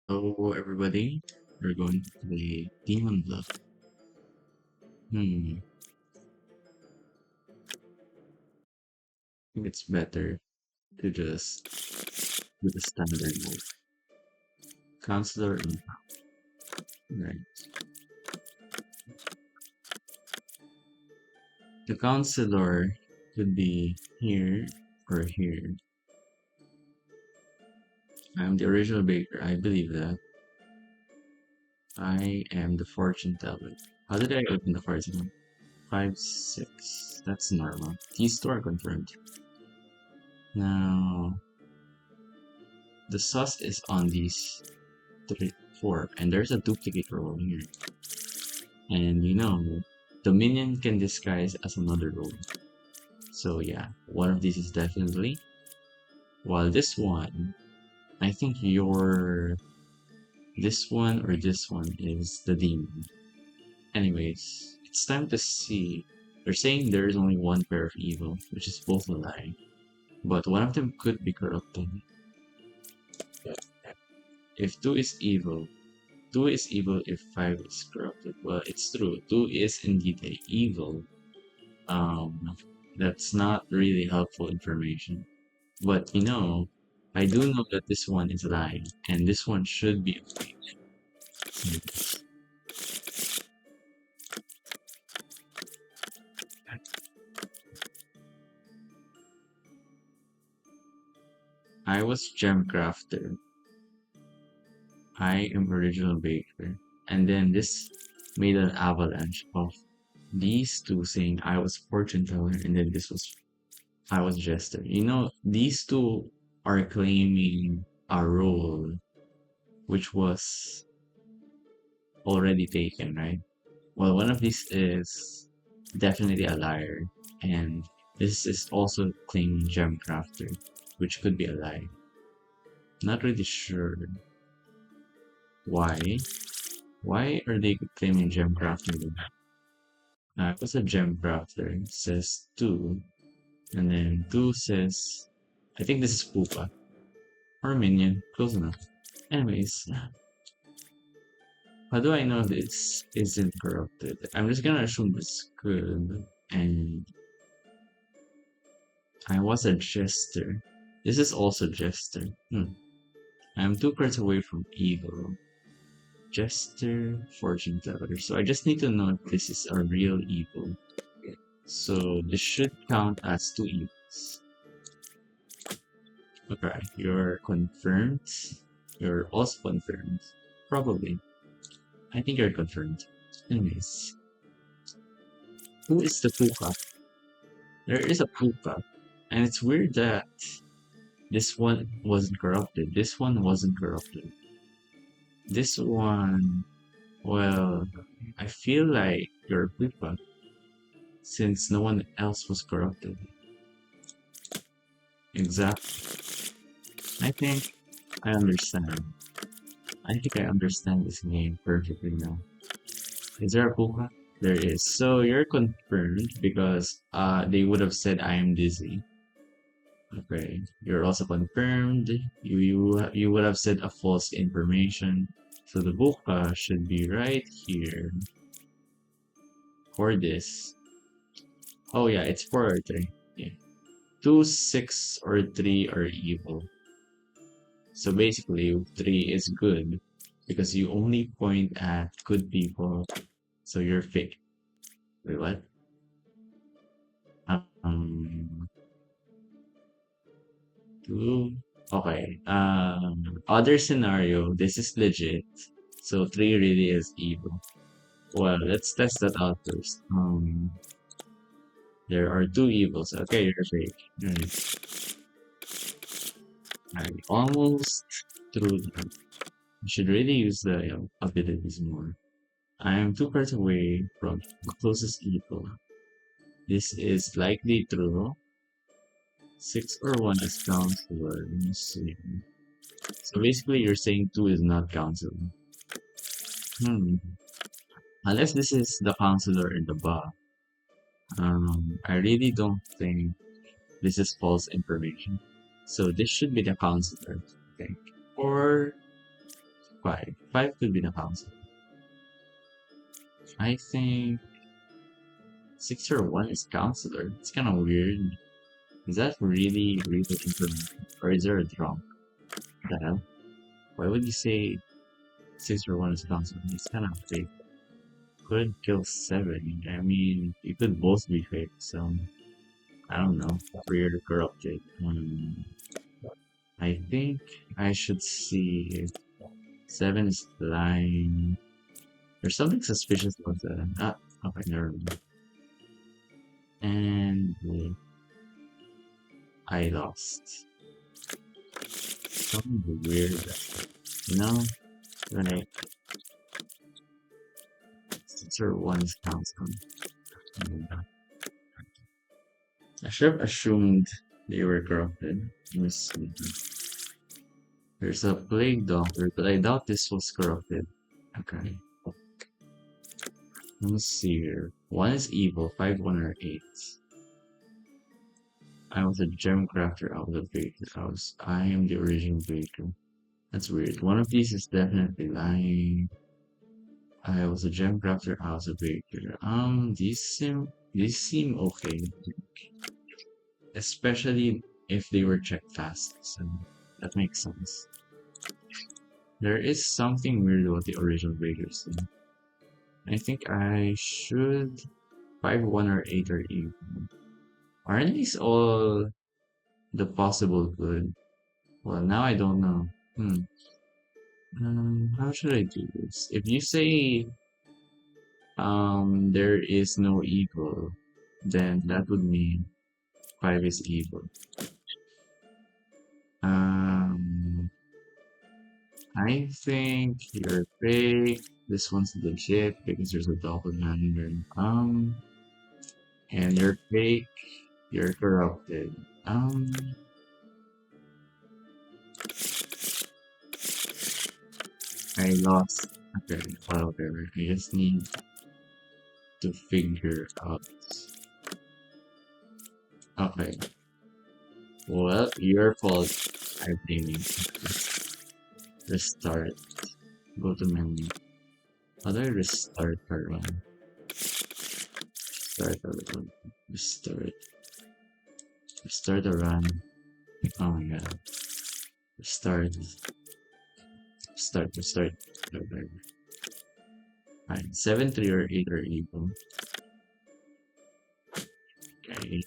Hello, everybody. We're going to play Demon Bluff. I think it's better to just do the standard mode. Counselor and right. The counselor could be here or here. I'm the original baker. I believe that. I am the fortune teller. How did I open the cards again? 5, 6. That's normal. These two are confirmed. Now, the sus is on these 3, 4, and there's a duplicate roll here. And the minion can disguise as another roll. So yeah, one of these is definitely. While this one, I think this one or this one is the demon. Anyways, it's time to see. They're saying there is only one pair of evil, which is both a lie. But one of them could be corrupted. If two is evil, 2 is evil if 5 is corrupted. Well, it's true. 2 is indeed a evil. Um, that's not really helpful information. But I do know that this one is lying, and this one should be a fake. I was gem crafter. I am original baker. And then this made an avalanche of these two saying I was fortune teller, and then this was I was jester. These two are claiming a role which was already taken, right? Well, one of these is definitely a liar, and this is also claiming gem crafter, which could be a lie. Not really sure why. Why are they claiming gem crafter? What's a gem crafter? It says two, and then two says, I think this is Pupa or Minion. Close enough. Anyways, how do I know this isn't corrupted? I'm just gonna assume it's good, and I was a jester. This is also jester. I'm 2 cards away from evil. Jester, fortune teller. So I just need to know if this is a real evil. So this should count as 2 evils. Okay, you're confirmed. You're also confirmed. Probably. I think you're confirmed. Anyways, who is the puka? There is a puka. And it's weird that this one wasn't corrupted. This one wasn't corrupted. This one, well, I feel like you're puka since no one else was corrupted. Exactly. I think I understand. I think I understand this game perfectly now. Is there a puka? There is. So you're confirmed because they would have said I am dizzy. Okay. You're also confirmed. You would have said a false information. So the puka should be right here for this. Oh yeah, it's 4 or 3. Yeah. 2, 6, or 3 are evil. So basically, 3 is good because you only point at good people. So you're fake. Wait, what? Um, 2. Okay. Other scenario, this is legit. So 3 really is evil. Well, let's test that out first. There are 2 evils. Okay, you're fake. Nice. I almost threw that. You should really use the abilities more. I am 2 cards away from the closest evil. This is likely true. 6 or 1 is counselor. Let me see. So basically, you're saying 2 is not counselor. Hmm. Unless this is the counselor in the bar. I really don't think this is false information. So this should be the counselor, I think. Or five. Five could be the counselor. I think six or one is counselor. It's kind of weird. Is that really real information, or is there a drop? The hell? Why would you say six or one is counselor? It's kind of fake. Could kill seven. I mean, it could both be fake. So I don't know. Weird corrupted. I think I should see if seven is lying. There's something suspicious about seven. Ah, okay, never mind. And I lost. Something weird. You know, when I six or one is counseling. I should have assumed they were corrupted. Let me see. There's a plague doctor, but I doubt this was corrupted. Okay. Let me see here. One is evil, 5, 1, or 8. I was a gem crafter out of the baker house. I am the original baker. That's weird. One of these is definitely lying. I was a gem crafter out of the baker. These seem okay. Especially if they were checked fast. So that makes sense. There is something weird about the original bakers thing. I think I should 5, 1, or 8 or evil. Aren't these all the possible good? Well, now I don't know. How should I do this? If you say there is no evil, then that would mean 5 is evil. Um, I think you're fake. This one's legit because there's a doppelganger. And you're fake. You're corrupted. I lost. Okay, whatever. I just need to figure out. Okay. Well, your fault. I think. Restart. Go to menu. How do I restart a run? Start a run. Restart. Restart a run. Oh my god. Restart. Restart. Okay. Alright. 7, 3, or 8 are evil. Okay.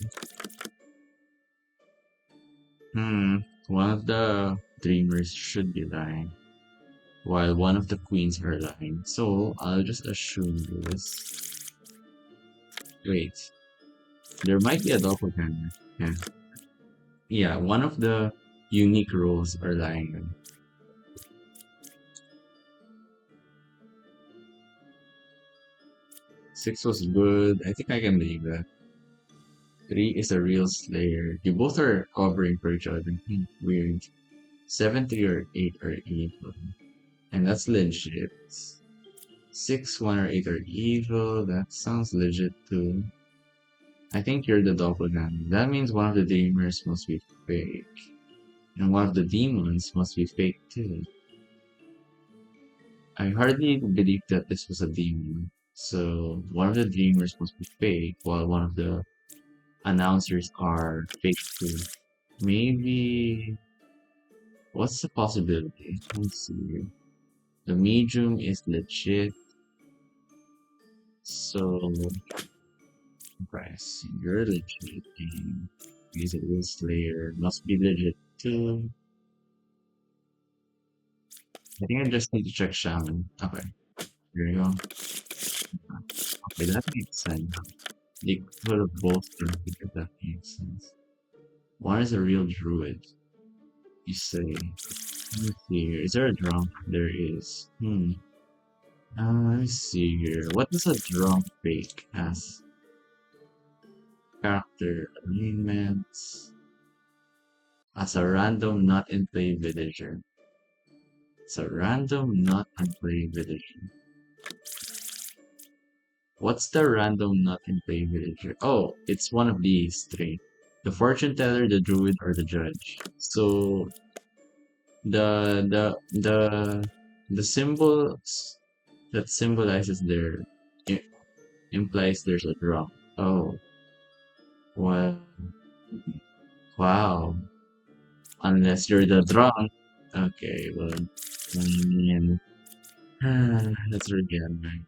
One of the dreamers should be lying, while one of the queens are lying. So I'll just assume this. Wait, there might be a doppelganger. Yeah, yeah. One of the unique roles are lying. Six was good. I think I can leave that. Three is a real slayer. You both are covering for each other. Weird. 7, 3, or 8 are evil. And that's legit. 6, 1, or 8 are evil. That sounds legit too. I think you're the doppelganger. That means one of the dreamers must be fake. And one of the demons must be fake too. I hardly believe that this was a demon. So one of the dreamers must be fake, while one of the announcers are fake too. Maybe what's the possibility? Let's see. The medium is legit. So price. You're legit and he's a real slayer. Must be legit too. I think I just need to check Shaman. Okay. Here we go. Okay, that makes sense. They could have both done it if that makes sense. One is a real druid. You say. Let me see here. Is there a drunk? There is. Let me see here. What does a drunk fake as? Character alignments. As a random not in play villager. It's a random not in play villager. What's the random not in play villager? Oh, it's one of these three. The fortune teller, the druid, or the judge. So the The symbol that symbolizes their i- implies there's a drop. Oh, well, wow. Unless you're the drunk. Okay, well, I mean, that's really annoying.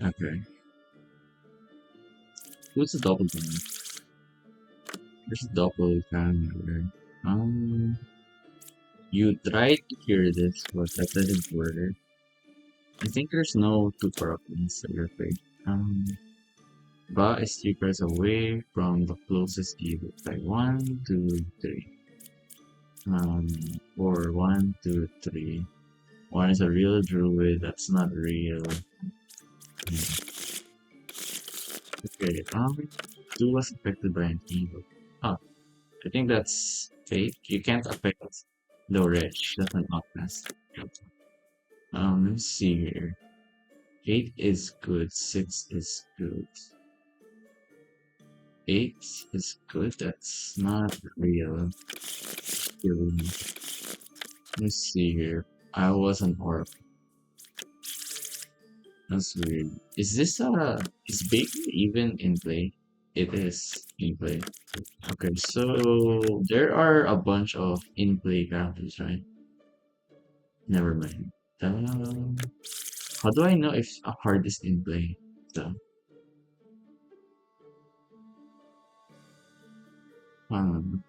Okay, who's the doppelganger? There's a doppelganger. Um, you tried to cure this, but that didn't work. I think there's no two corruptions that you're afraid. Ba is 3 cards away from the closest evil. Like one, two, three. Um, or one, two, three. One is a real druid. That's not real. Hmm. Okay. Two was affected by an evil. Oh, I think that's fate. You can't affect the rich. That's an outcast. Let's see here. 8 is good. 6 is good. 8 is good. That's not real. Let's see here. I was an orc. That's weird. Is baking even in play? It is in play. Okay, so there are a bunch of in play characters, right? Never mind. Um, how do I know if a card is in play? So, um,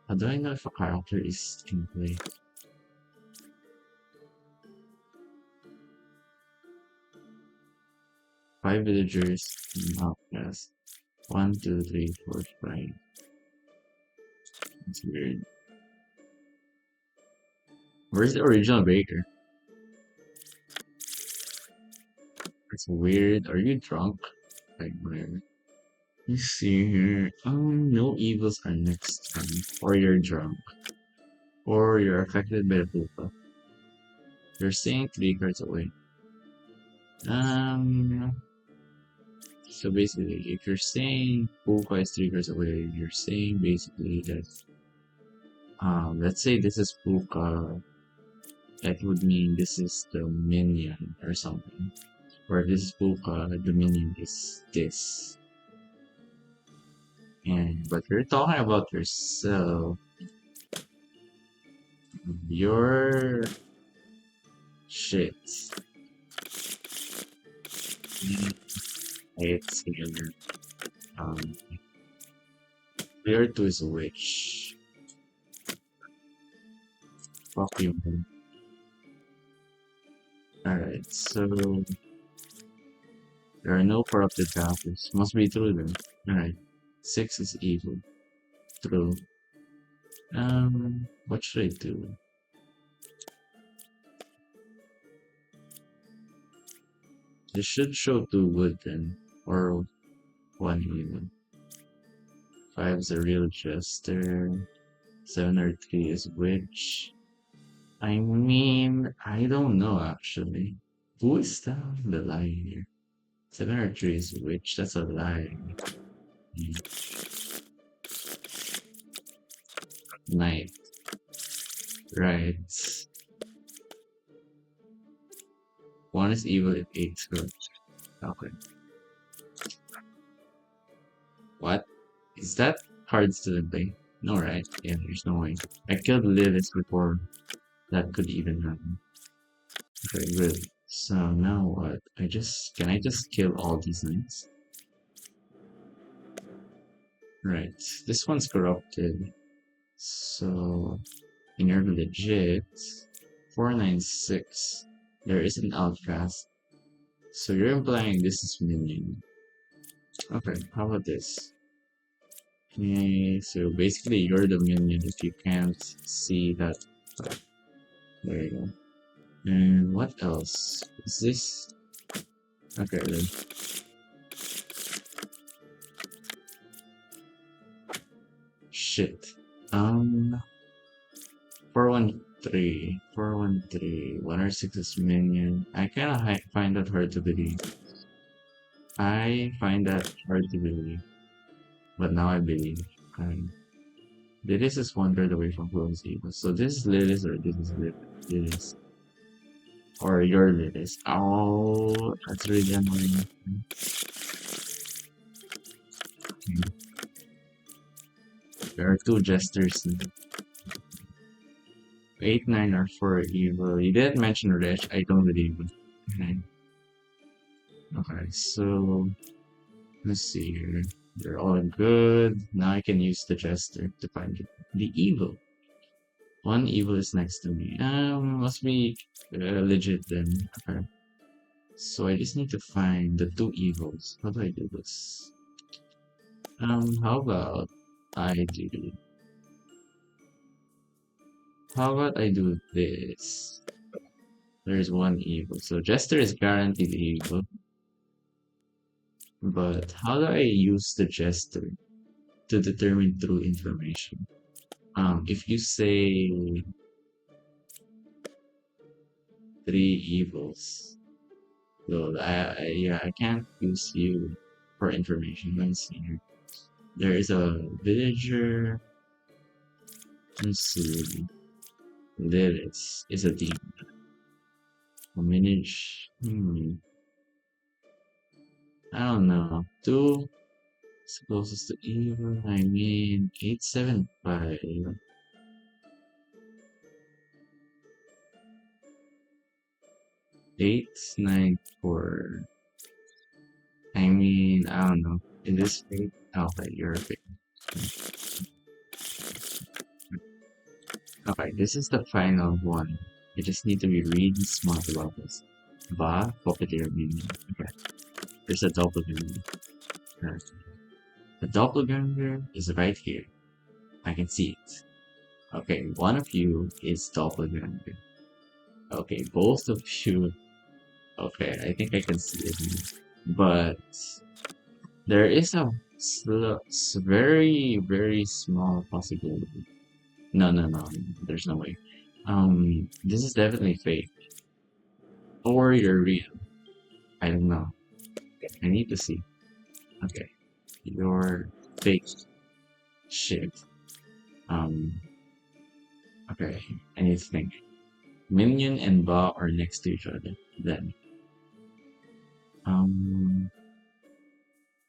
how do I know if a character is in play? 5 villagers, outcast. 1, 2, 3, 4, 5. It's weird. Where's the original breaker? It's weird. Are you drunk? Like, whatever. Let's see here. No evils are next turn. Or you're drunk. Or you're affected by the pupa. You're staying 3 cards away. Um, so basically, if you're saying pupa is 3 cards away, you're saying basically that, let's say this is pupa, that would mean this is the minion or something. Or if this is pupa, the minion is this. And, but you're talking about yourself. Your shit. It's here. Um, player 2 is a witch. Fuck you, man. Alright, so there are no corrupted characters. Must be true then. Alright. 6 is evil. True. What should I do? This should show 2 good then. Or 1 evil. 5 is a real jester. 7 or 3 is witch. I mean, I don't know actually. Who is the lie here? 7 or 3 is witch. That's a lie. Knight. Right. 1 is evil if 8 is good. Okay. What? Is that card still in play? No, right? Yeah, there's no way. I killed Lilith before that could even happen. Okay, good. So now what? Can I just kill all these knights? Right. This one's corrupted. So, and you're legit. 496. There is an outcast. So you're implying this is minion. Okay, how about this? Okay, so basically you're the minion if you can't see that. There you go. And what else? Is this? Okay then. Shit. 413. 413. 106 is minion. I kinda find that hard to believe. I find that hard to believe. But now I believe. Um, Lilith is 1 card away from Clone Evil. So this is Lilith or this is Lilith. Lilies. Or your lilies. Oh, that's really annoying. Hmm. There are two jesters. 8, 9 are for evil. You didn't mention rich. I don't believe it. Okay. Okay, so let's see here. They're all good. Now I can use the jester to find it. The evil. One evil is next to me. Must be legit then. Okay. So I just need to find the two evils. How do I do this? How about I do? How about I do this? There's one evil. So Jester is guaranteed evil. But how do I use the Jester to determine true information? If you say three evils, so yeah, I can't use you for information. Let's see here. There is a villager. Let's see. This is a demon. A minage. I don't know. Two is closest to evil. I mean, 875. 894. I mean, I don't know. In this fate, okay, you're a fake. Okay, this is the final one. You just need to be really smart about this. Va, puppeteer meaning. Okay, there's a doppelganger. Right. The doppelganger is right here. I can see it. Okay, one of you is doppelganger. Okay, both of you. Okay, I think I can see it. But there is a very, very small possibility. No, no, no. There's no way. This is definitely fake. Or you're real. I don't know. I need to see. Okay. You're fake. Shit. Um, okay. I need to think. Minion and Ba are next to each other. Then. Um,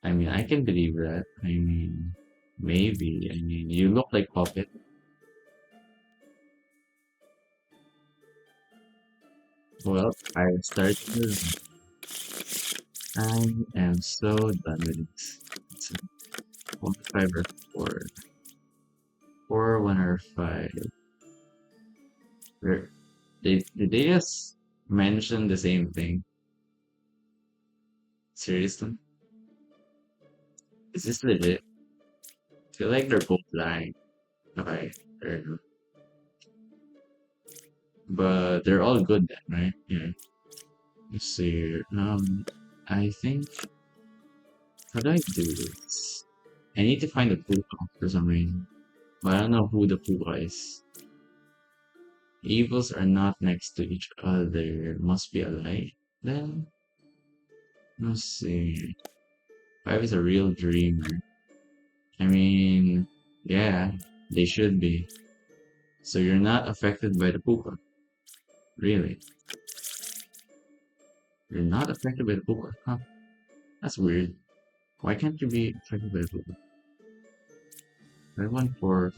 I mean, I can believe that. I mean, maybe. I mean, you look like Puppet. Well, I started. I am so done with this. It's 1 5 or 4. 4 1 or 5. Did they just mention the same thing? Seriously? Is this legit? I feel like they're both lying. Okay, they're, but they're all good then, right? Yeah. Let's see. I think how do I do this? I need to find the Puka for some reason, but I don't know who the Puka is. Evils are not next to each other. Must be a lie. Then let's see. 5 is a real dreamer. I mean, yeah, they should be. So you're not affected by the puka. Really? You're not affected by the puka? Huh? That's weird. Why can't you be affected by the puka? I went for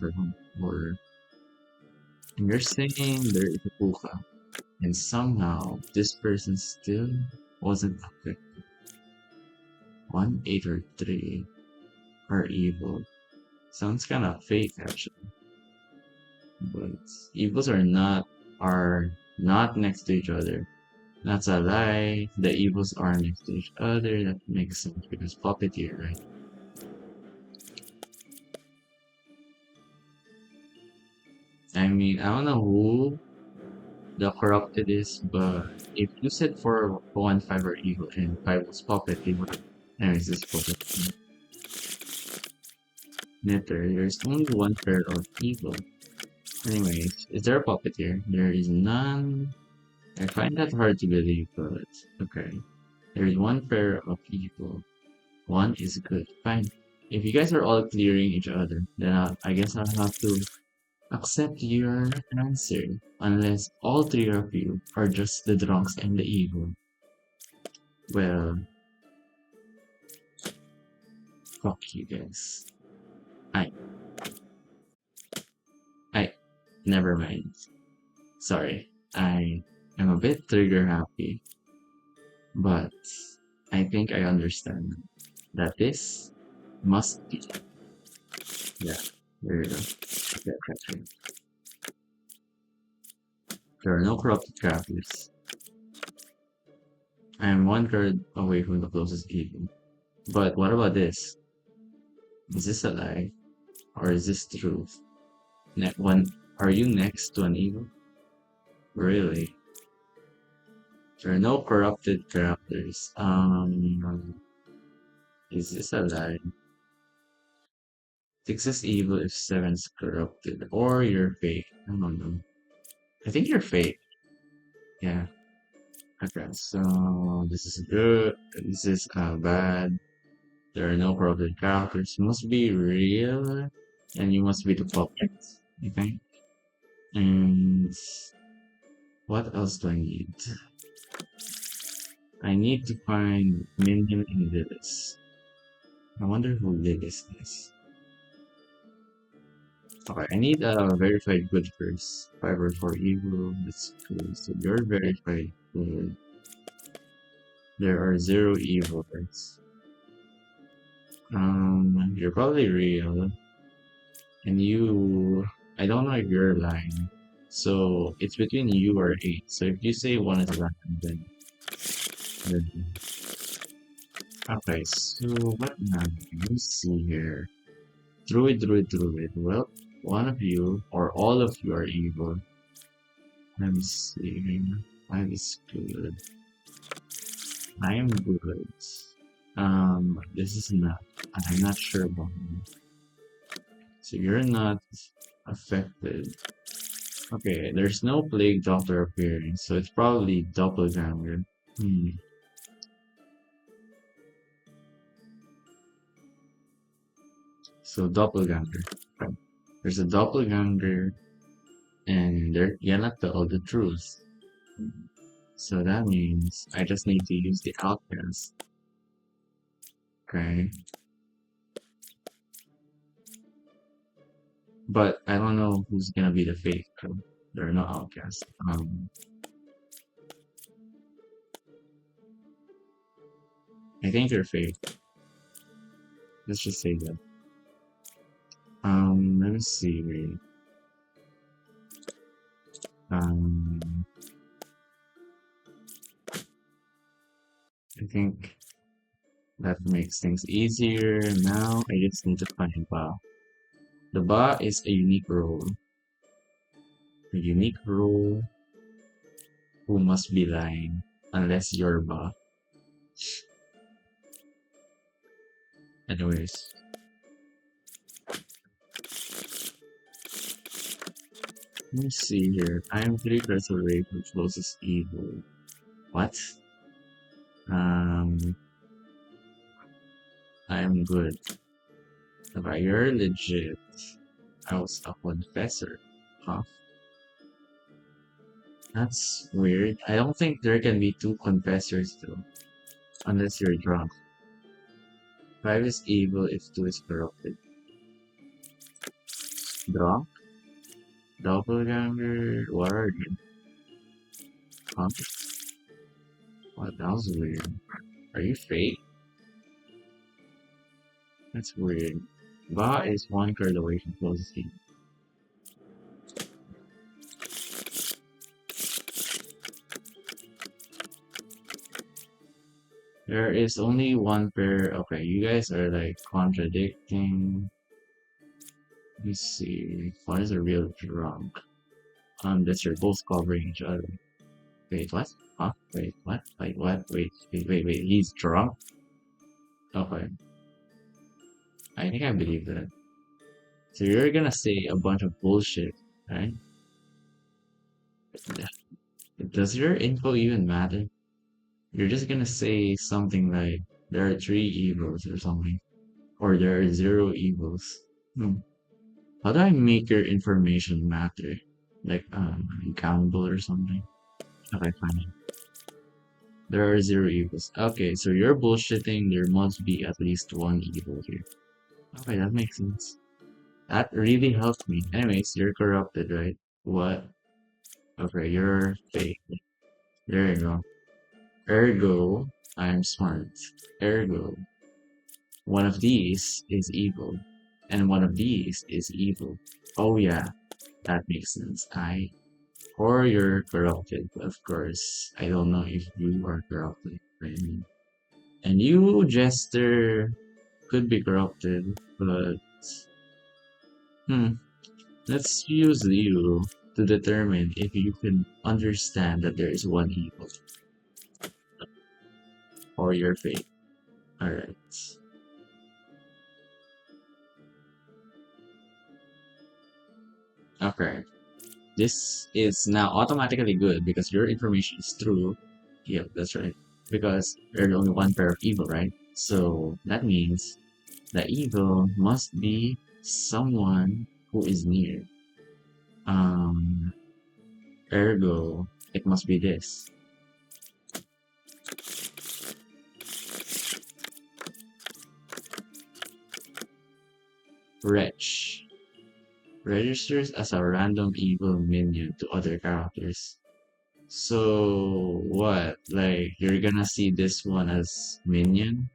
and you're saying there is a puka, and somehow this person still wasn't affected. 1, 8, or 3 are evil. Sounds kind of fake actually, but evils are not next to each other. That's a lie. The evils are next to each other. That makes sense because puppeteer, right? I mean, I don't know who the corrupted is, but if you said 4, 1, 5 are evil and 5 was puppet, it would. Anyways, this puppet. Netter, there's only one pair of evil. Anyways, is there a puppeteer? There is none. I find that hard to believe, but okay. There is one pair of evil. One is good. Fine. If you guys are all clearing each other, then I guess I'll have to Accept your answer, unless all three of you are just the drunks and the evil. Well, fuck you guys. I, I, never mind. Sorry, I am a bit trigger happy, but I think I understand that this must be. Yeah, there you go. Yeah, correct. There are no corrupted crafters. I am one card away from the closest evil. But what about this? Is this a lie? Or is this truth? Are you next to an evil? Really? There are no corrupted characters. Is this a lie? Six is evil if seven's corrupted. Or you're fake. I don't know. I think you're fake. Yeah. Okay, so this is good. This is bad. There are no corrupted characters. You must be real. And you must be the puppet. Okay? And what else do I need? I need to find Minion and Lilith. I wonder who Lilith is. Okay, I need a verified good first. Fiber for evil. That's cool. So you're verified good. There are zero evils. You're probably real. And you, I don't know if you're lying. So it's between you or eight. So if you say one is lying, then okay. So what now? Let me see here. Druid. Well, one of you or all of you are evil. Let me see. That is good. I am good. This is not. I'm not sure about you. So you're not affected. Okay, there's no plague doctor appearing, so it's probably doppelganger. Hmm. So doppelganger. Right. There's a doppelganger, and there you cannot tell the truth. So that means I just need to use the outcast. Okay. But I don't know who's gonna be the fake. So there are no outcasts. I think they're fake. Let's just say that. Let me see. Um, I think that makes things easier. Now I just need to find Ba. The Ba is a unique role. A unique role who must be lying unless you're Ba. Anyways, let me see here. I am 3 cards away from closest evil. What? Um, I am good. But you're legit. I was a confessor. Huh? That's weird. I don't think there can be two confessors though. Unless you're drunk. 5 is evil if 2 is corrupted. Drunk? Doppelganger? What are you? Huh? What? That was weird. Are you fake? That's weird. Ba is 1 card away from closest evil. There is only one pair. Okay, you guys are like contradicting. Let me see. What is a real drunk? Unless you're both covering each other. Wait, what? Huh? Wait, what? Wait, what? Wait. He's drunk? Okay. I think I believe that. So you're gonna say a bunch of bullshit, right? Does your info even matter? You're just gonna say something like, there are 3 evils or something. Or there are 0 evils. Hmm. How do I make your information matter? Like, accountable or something? Okay, fine. There are zero evils. Okay, so you're bullshitting. There must be at least one evil here. Okay, that makes sense. That really helped me. Anyways, you're corrupted, right? What? Okay, you're fake. There you go. Ergo, I'm smart. Ergo, one of these is evil, and one of these is evil. Oh yeah, that makes sense. Or you're corrupted, of course. I don't know if you are corrupted, right? And you, Jester, could be corrupted, but hmm, let's use you to determine if you can understand that there is one evil or you're fake. Alright. Okay. This is now automatically good because your information is true. Yep, that's right. Because there's only one pair of evil, right? So that means the evil must be someone who is near. Um, Ergo, it must be this. Wretch. Registers as a random evil minion to other characters. So what? Like you're gonna see this one as minion?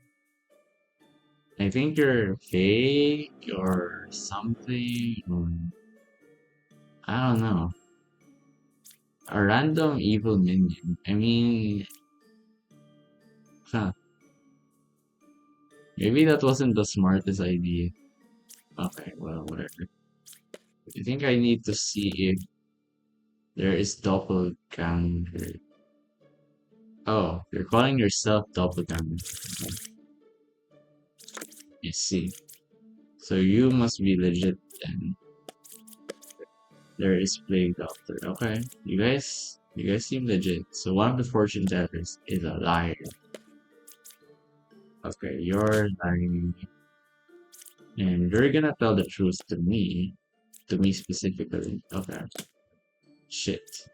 I think you're fake or something. I don't know. A random evil minion. I mean, huh, maybe that wasn't the smartest idea. Okay, well, whatever. I think I need to see if there is doppelganger. Oh, you're calling yourself doppelganger. Okay, I see. So you must be legit then. There is plague doctor. Okay, you guys seem legit. So one of the fortune tellers is a liar. Okay, you're lying, and you're gonna tell the truth to me specifically. Okay, shit.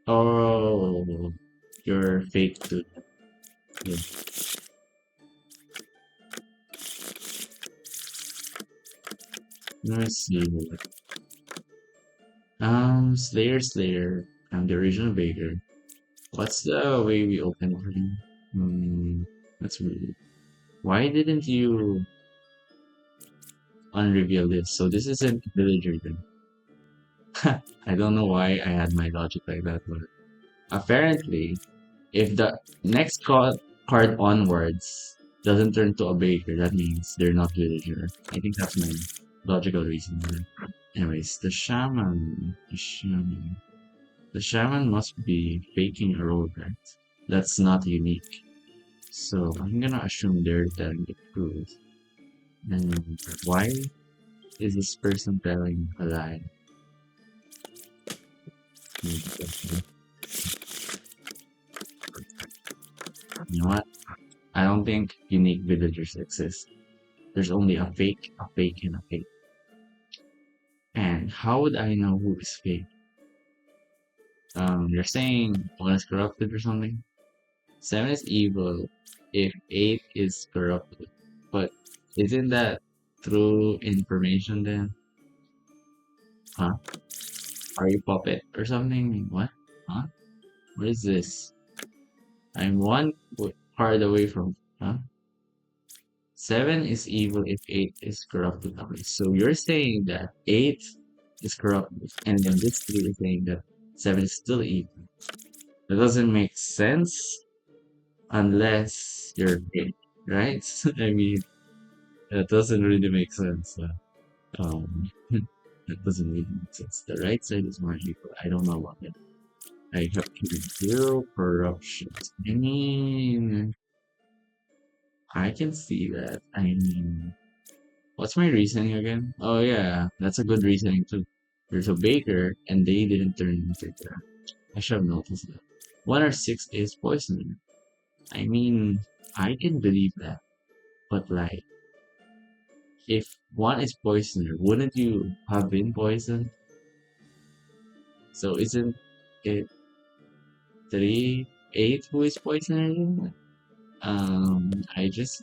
Oh, you're fake too. Yeah. Let's see. Slayer. I'm the original baker. What's the way we open already? Hmm, that's weird. Why didn't you unreveal this? So this isn't villager then. I don't know why I had my logic like that, but apparently, if the next card onwards doesn't turn to a baker, that means they're not villager. I think that's my logical reason. Anyways, the shaman must be faking a role, right? That's not unique. So I'm gonna assume they're telling the truth. And why is this person telling a lie? You know what? I don't think unique villagers exist. There's only a fake, and a fake. And how would I know who is fake? You're saying one is corrupted or something? Seven is evil if eight is corrupted. But isn't that true information then? Huh? Are you puppet or something? What? Huh? What is this? I'm one card away from. Huh? Seven is evil if eight is corrupted. Okay, so you're saying that eight is corrupted, and then this three is saying that seven is still evil. That doesn't make sense unless you're fake, right? I mean, that doesn't really make sense. That doesn't really make sense. The right side is more evil. I don't know what it. I have zero corruption. I mean, I can see that. I mean, what's my reasoning again? Oh yeah, that's a good reasoning too. There's a baker, and they didn't turn into that. I should have noticed that. One or six is poison. I mean, I can believe that, but like, if one is poisoner, wouldn't you have been poisoned? So isn't it 3-8 who is poisoner? I just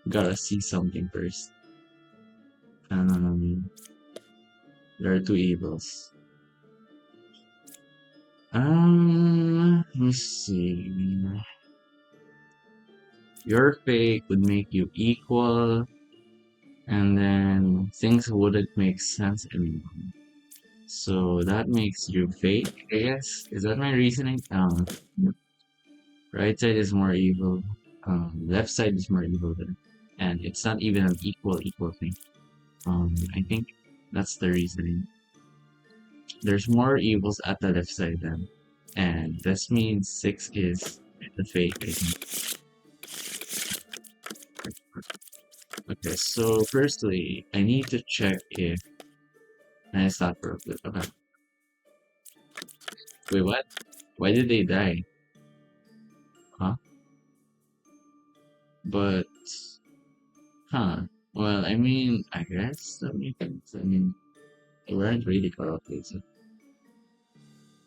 gotta see something first. Um, there are two evils. Let me see. Your fate would make you equal, and then things wouldn't make sense anymore. So that makes you fake, I guess. Is that my reasoning? Right side is more evil. Left side is more evil than, and it's not even an equal thing. I think that's the reasoning. There's more evils at the left side then, and this means 6 is the fake, I think. Okay, so firstly, I need to check if I stop for a bit. Okay. Wait, what? Why did they die? Huh? But, huh? Well, I mean, I guess that makes sense. I mean, they weren't really corrupted. So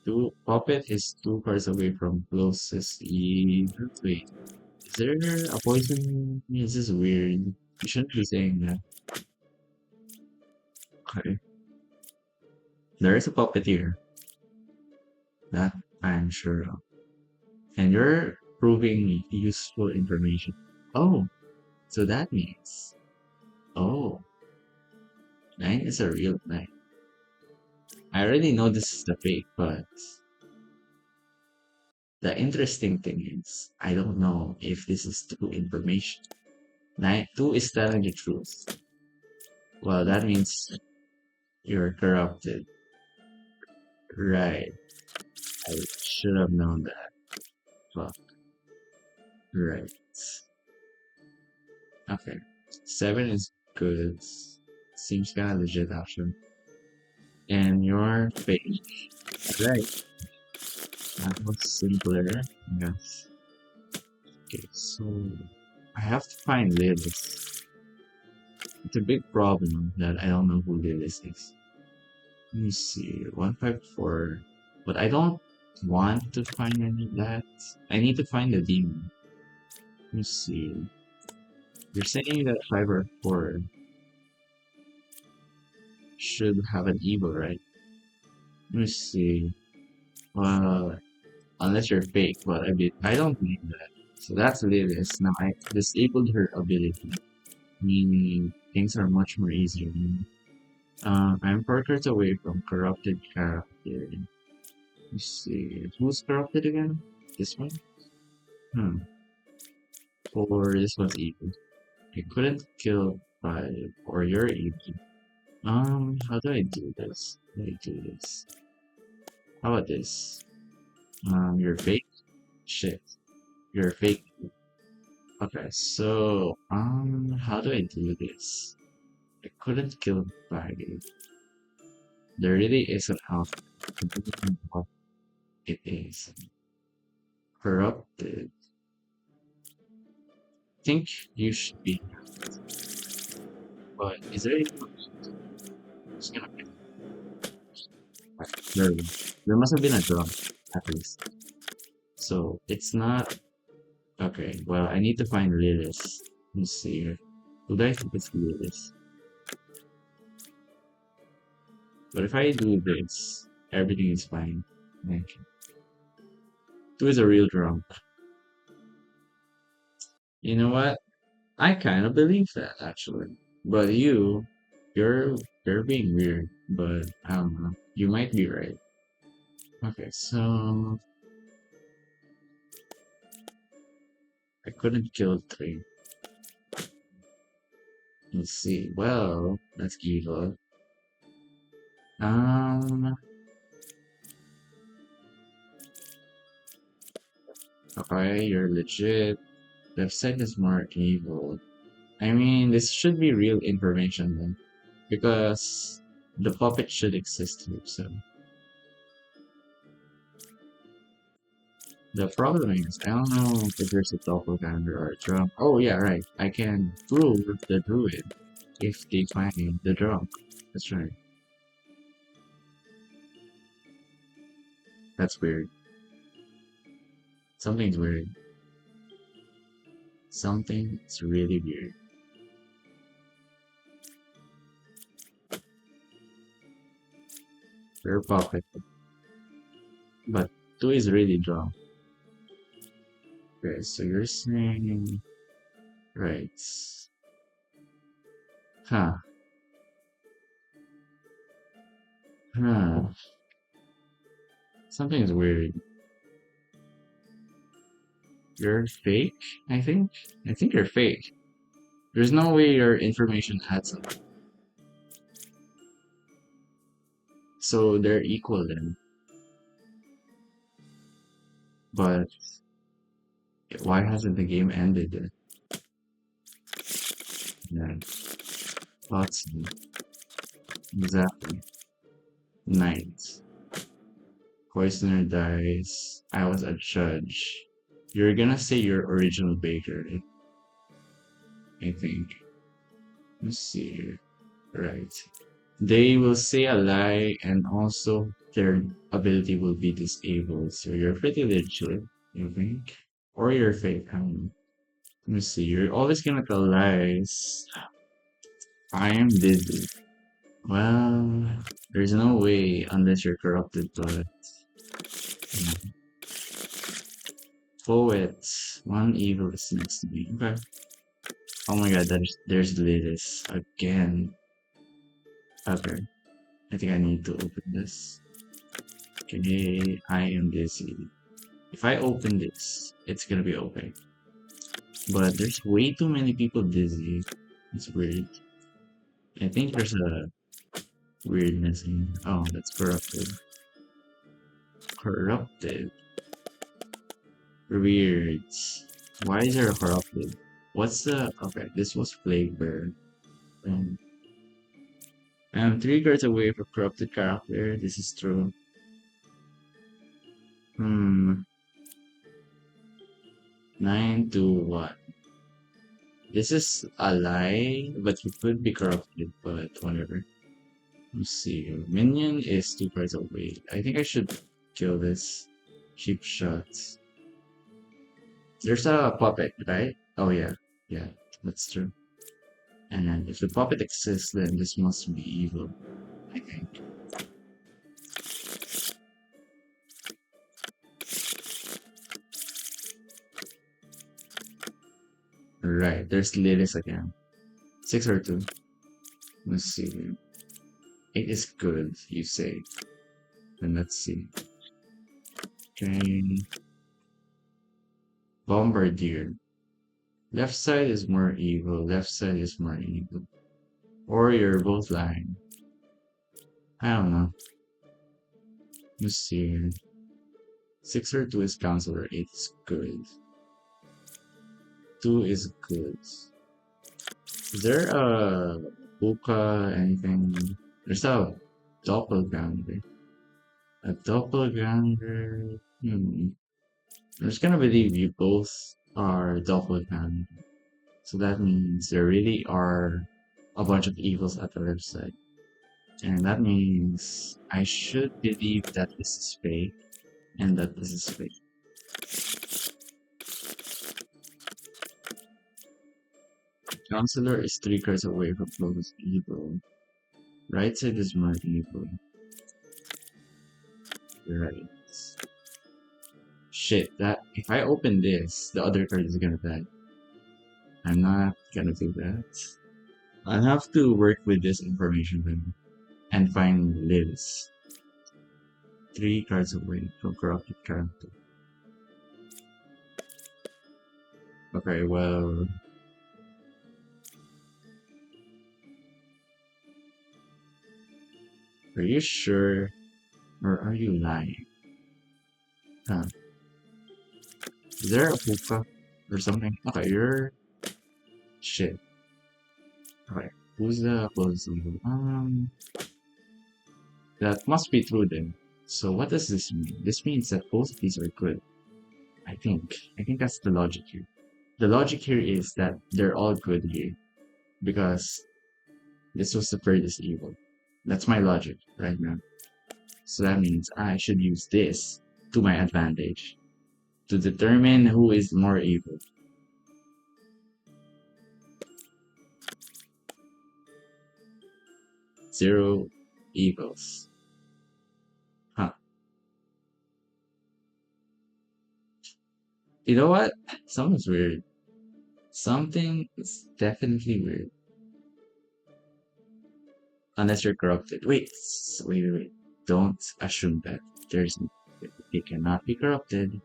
two puppet is 2 cards away from closest evil. Wait, is there a poison? This is weird. You shouldn't be saying that. Okay. There is a puppet here. That I'm sure of. And you're proving useful information. Oh, so that means. Oh, 9 is a real 9. I already know this is the fake, but the interesting thing is, I don't know if this is true information. 2 is telling the truth. Well, that means you're corrupted. Right. I should have known that. Fuck. Right. Okay. 7 is good. Seems kind of legit, actually. And you're fake. Right. That was simpler. Yes. Okay, so I have to find Lilith. It's a big problem that I don't know who Lilith is. Let me see. 154. But I don't want to find any of that. I need to find the demon. Let me see. You're saying that 5 or 4 should have an evil, right? Let me see. Well, unless you're fake, but I don't believe that. So that's Lilith. Now I disabled her ability, meaning things are much more easier. I'm 4 cards away from corrupted character. Let's see. Who's corrupted again? This one? Hmm. Or this one's evil. I couldn't kill 5, or you're evil. How do I do this? How do I do this? How about this? You're fake? Shit. You're fake. Okay, so, how do I do this? I couldn't kill 5. There really is an outcome. What it is. Corrupted. Think you should be. But is there any it's gonna be there, there must have been a drop at least. So it's not okay. Well, I need to find Lilith. Let's see here. Who do I think it's Lilith? But if I do this, everything is fine. Okay. 2 is a real drunk. You know what? I kind of believe that actually. But you're being weird. But I don't know. You might be right. Okay, so I couldn't kill 3. Let's see. Well, that's evil. Um, okay, you're legit. Left side is more evil. I mean, this should be real information then, because the puppet should exist here. So the problem is, I don't know if there's a doppelganger or a drum. Oh yeah, right. I can prove the druid. if they find the drop. That's right. That's weird. Something's weird. Something's really weird. Your pocket, but two is really drawn. Okay, so you're saying right. Huh. Huh. Something's weird. You're fake, I think? I think you're fake. There's no way your information adds up. So they're equal then. But why hasn't the game ended then? Yeah, lots. Exactly. Night. Poisoner dies. I was a judge. You're gonna say your original baker, I think. Let's see here. Right. They will say a lie and also their ability will be disabled. So you're pretty legit, you think? Or you're fake. Let me see. You're always gonna tell lies. I am dizzy. Well, there's no way unless you're corrupted, but yeah. Poet. One evil is next to me. Okay. Oh my god, there's Lilis again. Okay. I think I need to open this. Okay, I am dizzy. If I open this, it's gonna be okay. But there's way too many people dizzy. It's weird. I think there's a weirdness in. Oh, that's corrupted. Corrupted. Weird. Why is there a corrupted? What's the okay? This was flavor. Um, I'm 3 cards away from corrupted character. This is true. Hmm. 9 to 1. This is a lie, but you could be corrupted, but whatever. Let's see. Minion is 2 cards away. I think I should kill this. Cheap shots. There's a puppet, right? Oh yeah. Yeah, that's true. And then if the puppet exists, then this must be evil, I think. Right, there's Lilith again. 6 or 2. Let's see. 8 is good, you say. Then let's see. Okay. Bombardier. Left side is more evil, left side is more evil. Or you're both lying. I don't know. Let's see. 6 or 2 is counselor, 8 is good. 2 is good. Is there a Buka anything? There's a doppelganger. A doppelganger. I'm just gonna believe you both are doppelganger. So that means there really are a bunch of evils at the website. And that means I should believe that this is fake and that this is fake. Counselor is 3 cards away from closest evil. Right side is more evil. Right. Shit, that if I open this, the other card is gonna die. I'm not gonna do that. I'll have to work with this information then and find Liz. 3 cards away from corrupted character. Okay, well, are you sure or are you lying? Huh? Is there a hookah or something? Okay, you're shit. Okay, who's the closest evil? That must be true then. So what does this mean? This means that both of these are good. I think. I think that's the logic here. The logic here is that they're all good here because This was the furthest evil. That's my logic right now. So that means I should use this to my advantage to determine who is more evil. Zero evils. Huh. You know what? Something's weird. Something is definitely weird. Unless you're corrupted. Wait. Don't assume that there's it cannot be corrupted,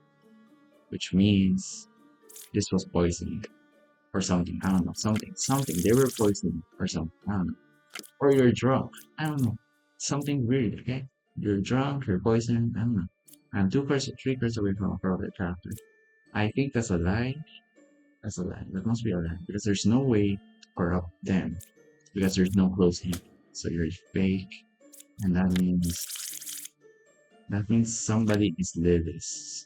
which means this was poisoned or something. I don't know. Something. They were poisoned or something. I don't know. Or you're drunk. I don't know. Something weird, okay? You're drunk, you're poisoned, I don't know. I'm 3 cards away from a corrupted character. I think that's a lie. That's a lie. That must be a lie. Because there's no way to corrupt them. Because there's no close hint. So you're fake. And that means somebody is Lilith.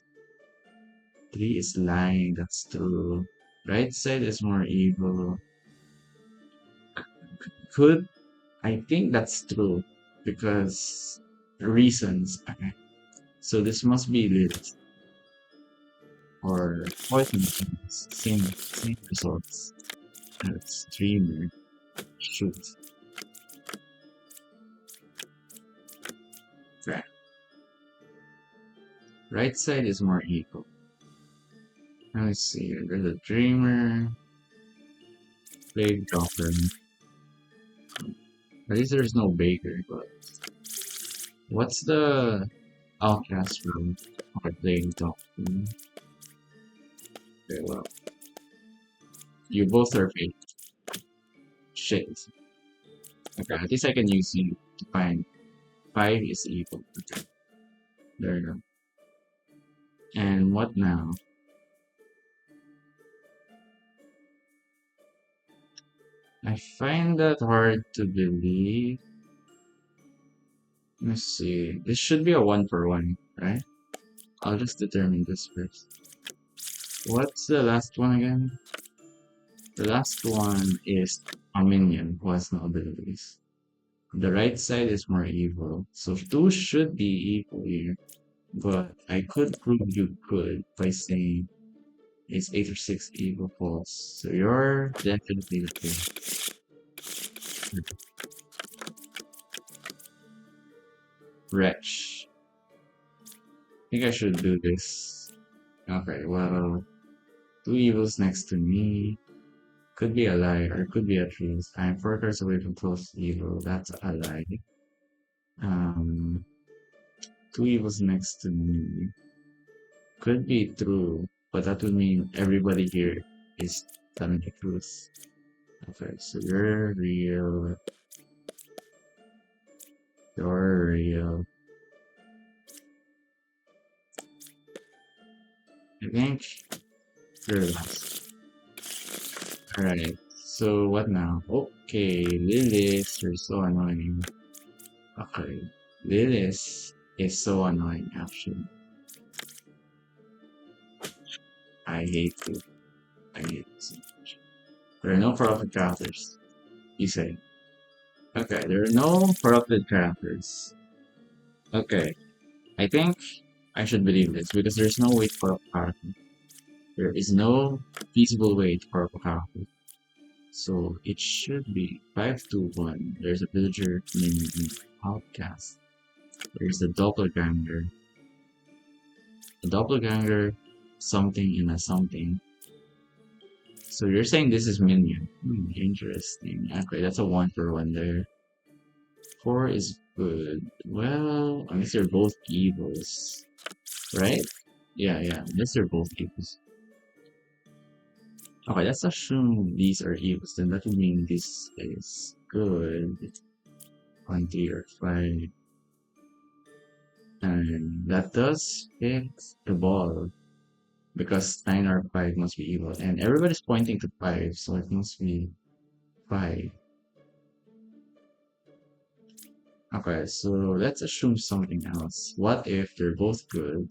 3 is lying, that's true. Right side is more evil. Could I think that's true. Because reasons. Okay. So this must be Lilith. Or poison things. Same results. As streamer. Shoot. Right. Right side is more evil. Let me see. There's a dreamer. Plague doctor. At least there's no baker, but what's the outcast room? Okay, plague doctor. Okay, well. You both are fake. Shit. Okay, at least I can use you to find 5 is evil. Okay. There you go. And what now? I find that hard to believe. Let's see. This should be a 1-for-1, right? I'll just determine this first. What's the last one again? The last one is a minion who has no abilities. The right side is more evil. So 2 should be evil here. But I could prove you could by saying it's 8 or 6 evil false. So you're definitely the king. Wretch. I think I should do this. Okay, well, 2 evils next to me. Could be a lie or could be a truth. I'm 4 cards away from close evil. That's a lie. Um, 2 evils next to me. Could be true, but that would mean everybody here is telling the truth. Okay, so you're real. You're real. I think you're last. Alright, so what now? Okay, Lilith, you're so annoying. Okay, Lilith is so annoying actually. I hate you. I hate you so much. There are no corrupted characters, you say. Okay, there are no corrupted characters. Okay, I think I should believe this because there's no way to corrupt a character. There is no feasible way to corrupt a character. So it should be 5-2-1. There's a villager named Outcast. There's a doppelganger. A doppelganger, something in a something. So you're saying this is minion. Interesting. Okay, that's a 1-for-1 there. 4 is good. Well, I guess they're both evils. Right? Yeah, unless they're both evils. Okay, let's assume these are evils. Then that would mean this is good. 20 or 5. And that does fit the ball. Because 9 or 5 must be evil. And everybody's pointing to 5, so it must be 5. Okay, so let's assume something else. What if they're both good?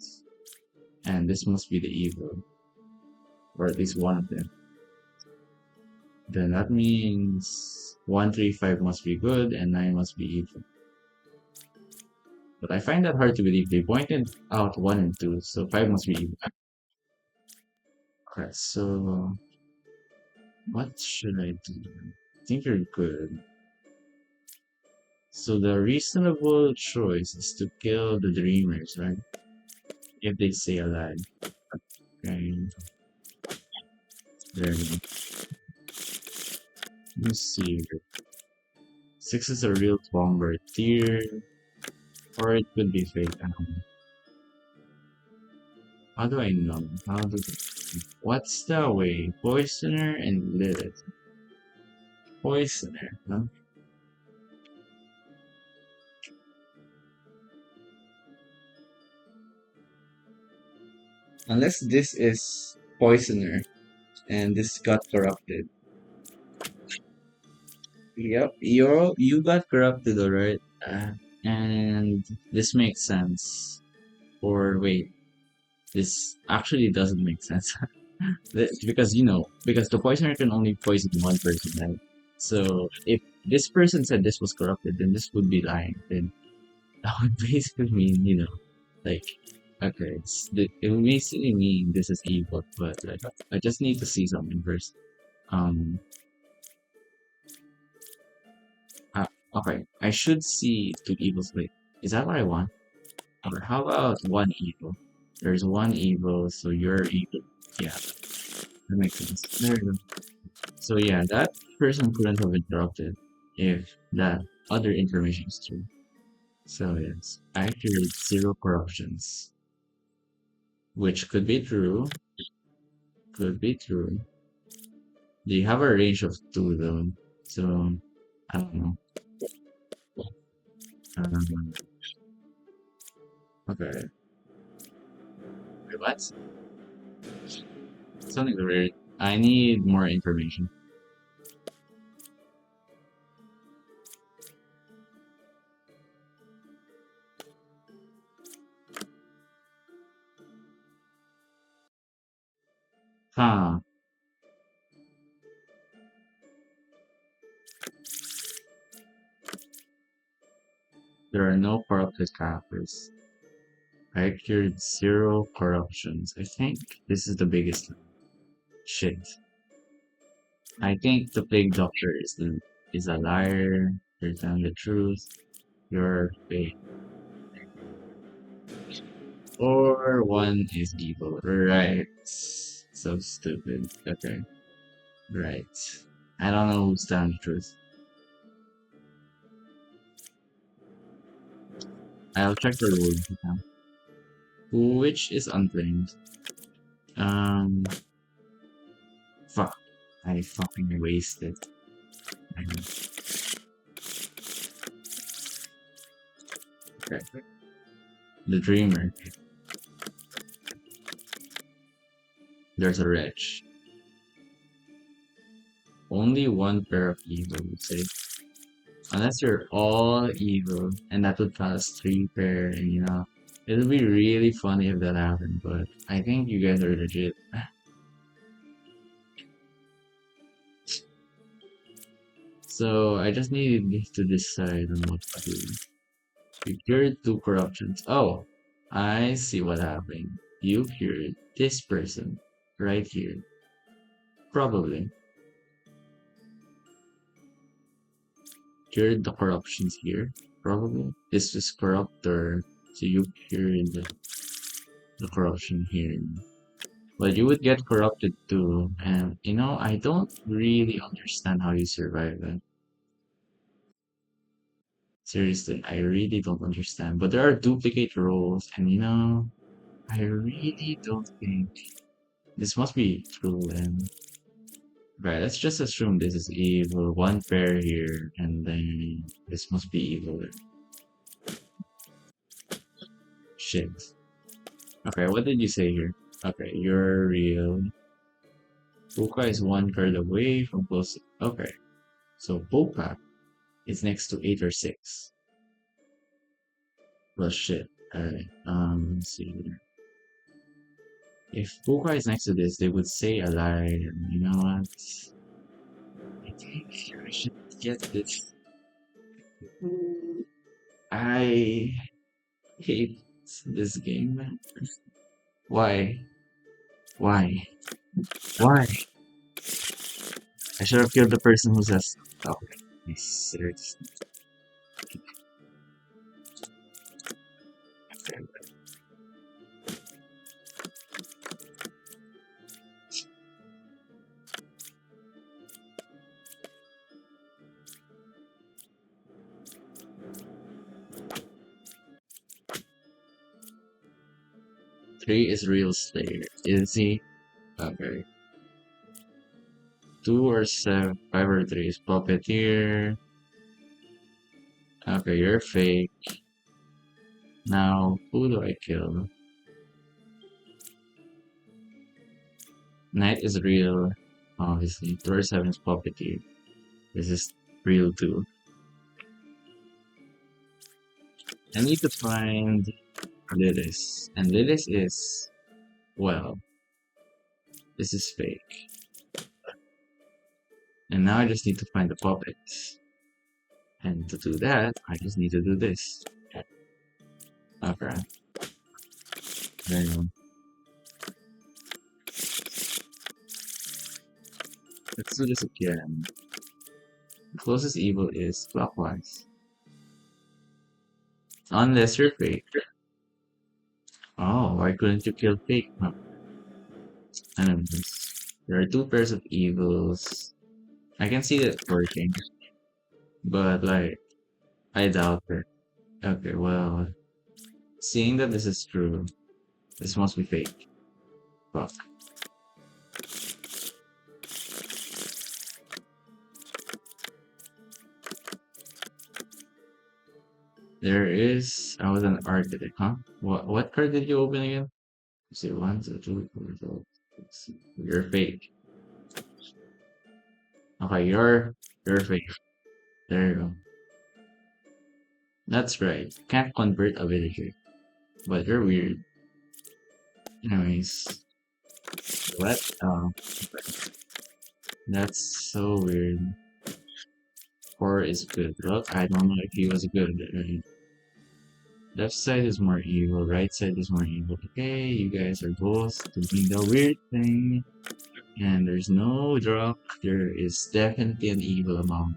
And this must be the evil. Or at least one of them. then that means 135 must be good and 9 must be evil. But I find that hard to believe. They pointed out 1 and 2, so 5 must be evil. Correct. So what should I do? I think you're good. So the reasonable choice is to kill the dreamers, right? If they stay alive. Okay. There we go. Let's see here. 6 is a real bombardier, or it could be fake. I don't know. How do I know? What's the way? Poisoner and Lilith. Poisoner, huh? Unless this is Poisoner and this got corrupted. Yep, you got corrupted, alright. And this makes sense. Or wait, this actually doesn't make sense. Because because the poisoner can only poison one person, right? So if this person said this was corrupted, then this would be lying. Then that would basically mean, like, okay, it would basically mean this is evil, but like, I just need to see something first. Um, okay, I should see two evils. Wait, is that what I want? Or how about one evil? There's one evil, so you're evil. Yeah, that makes sense. There you go. So yeah, that person couldn't have interrupted if that other information is true. So yes, accurate, zero corruptions, which could be true, could be true. They have a range of two though, so I don't know. Um, okay, wait, what? Something weird. I need more information. Huh? There are no corrupted characters. I cured zero corruptions. I think this is the biggest shit. I think the plague doctor is a liar. You're telling the truth. You're fake. Or one is evil. Right. So stupid. Okay. Right. I don't know who's telling the truth. I'll check the rules now. Which is unclaimed. Um. Fuck. I fucking wasted. Okay. The dreamer. There's a wretch. Only one pair of evil would say. Unless you're all evil, and that would cause three pair, and it'll be really funny if that happened, but I think you guys are legit. So I just need to decide on what to do. You cured two corruptions. Oh, I see what happened. You cured this person right here. Probably. Cured the corruptions here. Probably. This is corruptor. So you cured the corruption here. But you would get corrupted too. And I don't really understand how you survive that. Seriously, I really don't understand. But there are duplicate roles, and I really don't think this must be true. And right, let's just assume this is evil. One pair here, and then this must be evil. Shit. Okay, what did you say here? Okay, you're real. Puka is one card away from close. Okay, so Puka is next to 8 or 6. Well, shit. Alright, let's see here. If Puka is next to this, they would say a lie. And you know what? think I should get this. I hate this game, man. Why? Why? Why? I should have killed the person who says, oh, nice. Three is real Slayer. Is he? Okay. Two or seven, five or three is Puppeteer. Okay, you're fake. Now, who do I kill? Knight is real, obviously. Two or seven is Puppeteer. This is real too. I need to find Lilith. And Lilith is, well, this is fake. And now I just need to find the puppets. And to do that, I just need to do this. Okay. There you go. Let's do this again. The closest evil is clockwise. Unless you're fake. Oh, why couldn't you kill fake? Huh. Anyways, there are two pairs of evils. I can see that working, but like, I doubt it. Okay, well, seeing that this is true, this must be fake. Fuck. There is. I was an architect, huh? What card did you open again? Say one, two, 4, 5, 6. You're fake. Okay, you're fake. There you go. That's right. Can't convert a villager, but you're weird. Anyways, what? That's so weird. Four is good. Well, I don't know if he was good. Right? Left side is more evil. Right side is more evil. Okay, you guys are both doing the weird thing. And there's no drop. There is definitely an evil among.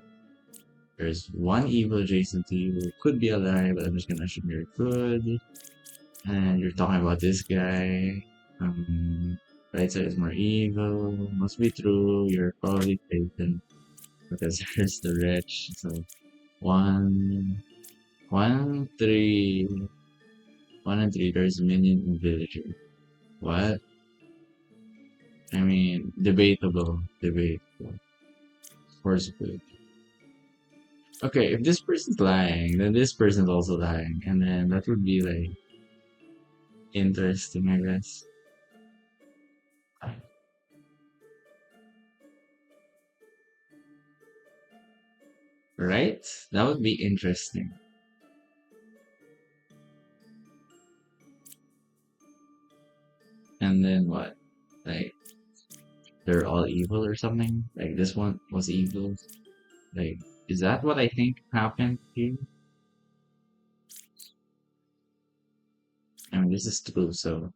There's one evil adjacent to you who could be alive, but I'm just gonna assume you're good. And you're talking about this guy. Right side is more evil. Must be true. You're probably taken because there's the wretch. So one, one, three, one and three. There's minion and villager. What? I mean, debatable. Debatable. Of course, good. Okay, if this person's lying, then this person's also lying, and then that would be like interesting, I guess. Right? That would be interesting. And then what? Like, they're all evil or something? Like, this one was evil? Like, is that what I think happened here? I mean, this is true, so.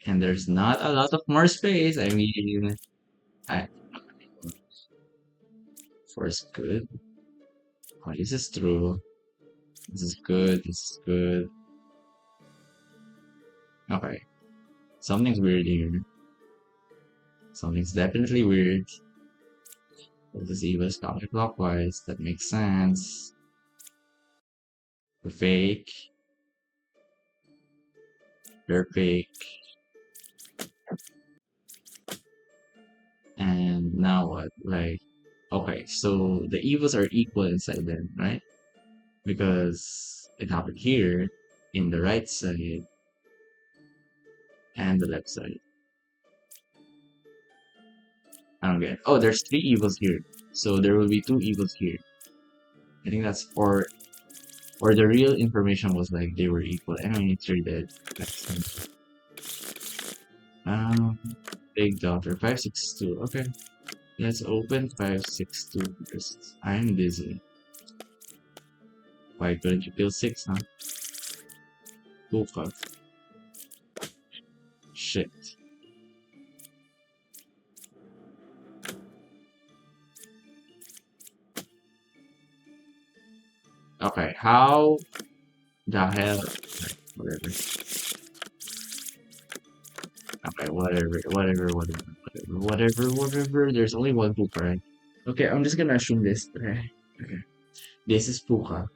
And there's not a lot of more space. I mean, I. Force good. Oh, this is true. This is good. This is good. Okay. Something's weird here. Something's definitely weird. This evil is counterclockwise. That makes sense. We're fake. They're fake. And now what? Like, okay, so the evils are equal inside them, right? Because it happened here in the right side and the left side. I don't get it. Oh, there's three evils here. So there will be two evils here. I think that's or the real information was like they were equal. Anyway, it's really dead. Um Big daughter 562. Okay. Let's open 562 first. I'm busy. Why couldn't you kill 6, huh? Puka. Shit. Okay, how the hell? Whatever. Okay, whatever. There's only one Puka, right? Okay, I'm just gonna assume this. Okay, okay. This is Puka.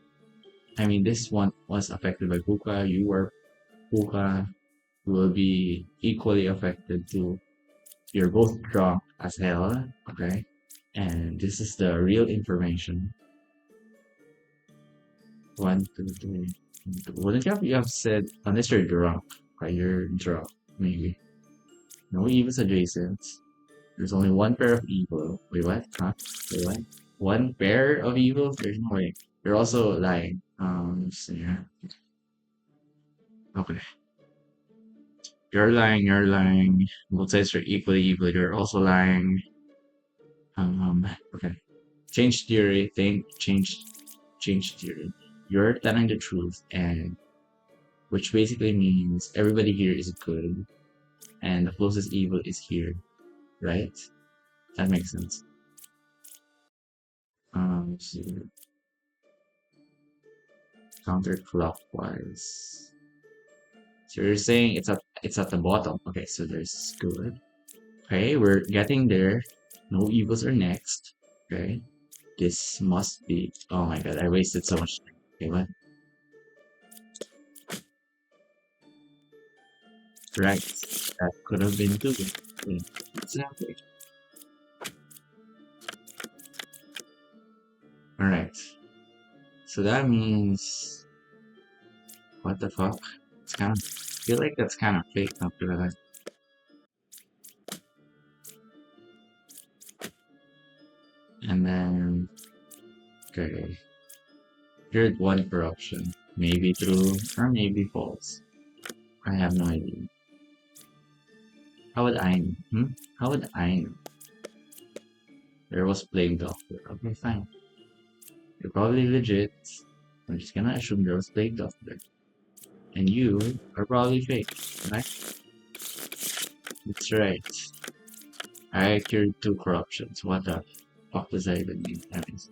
I mean, this one was affected by Puka. You are Puka. Will be equally affected too. You're both drunk as hell. Okay, and this is the real information. 1, 2, 3. Wouldn't you have said unless you're drunk, right? You're drunk, maybe. No evils adjacent. There's only one pair of evil. Wait, what? Huh? Wait, what? One pair of evils? There's no way. You're also lying. Let's see here. Okay. You're lying. Both sides are equally evil. You're also lying. Okay. Change theory. Change theory. You're telling the truth, and which basically means everybody here is good, and the closest evil is here, right? That makes sense. Let's see. Counterclockwise. So you're saying it's at the bottom. Okay, so there's good. Okay, we're getting there. No evils are next. Okay. This must be, oh my god, I wasted so much time. Okay, what? Right. That could have been two. Yeah, exactly. Alright. So that means, what the fuck? It's kind of, I feel like that's kind of fake, not gonna lie. And then, okay. Here's one corruption. Maybe true, or maybe false. I have no idea. How would I know? How would I know? There was Plague Doctor. Okay, fine. You're probably legit. I'm just gonna assume there was Plague Doctor. And you are probably fake, right? That's right. I cured 2 corruptions. What the fuck does that even mean? That means.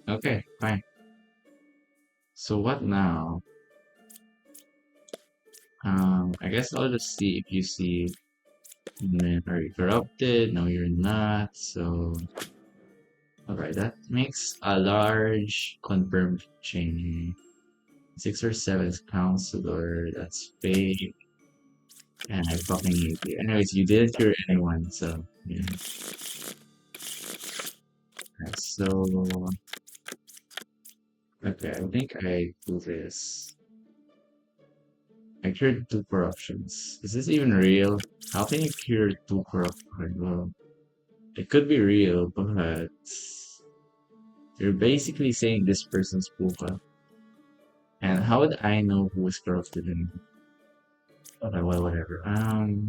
Okay, fine. So what now? I guess I'll just see if you see. Are you corrupted? No, you're not. So, alright, that makes a large confirmed chain. 6 or 7 is counselor. That's fake. And I fucking hate you. Anyways, you didn't cure anyone, so yeah. Alright, so okay, I think I do this. I cured 2 corruptions. Is this even real? How can you cure 2 corruptions? Well, it could be real, but you're basically saying this person's puka. And how would I know who is corrupted in? Okay, well, whatever. I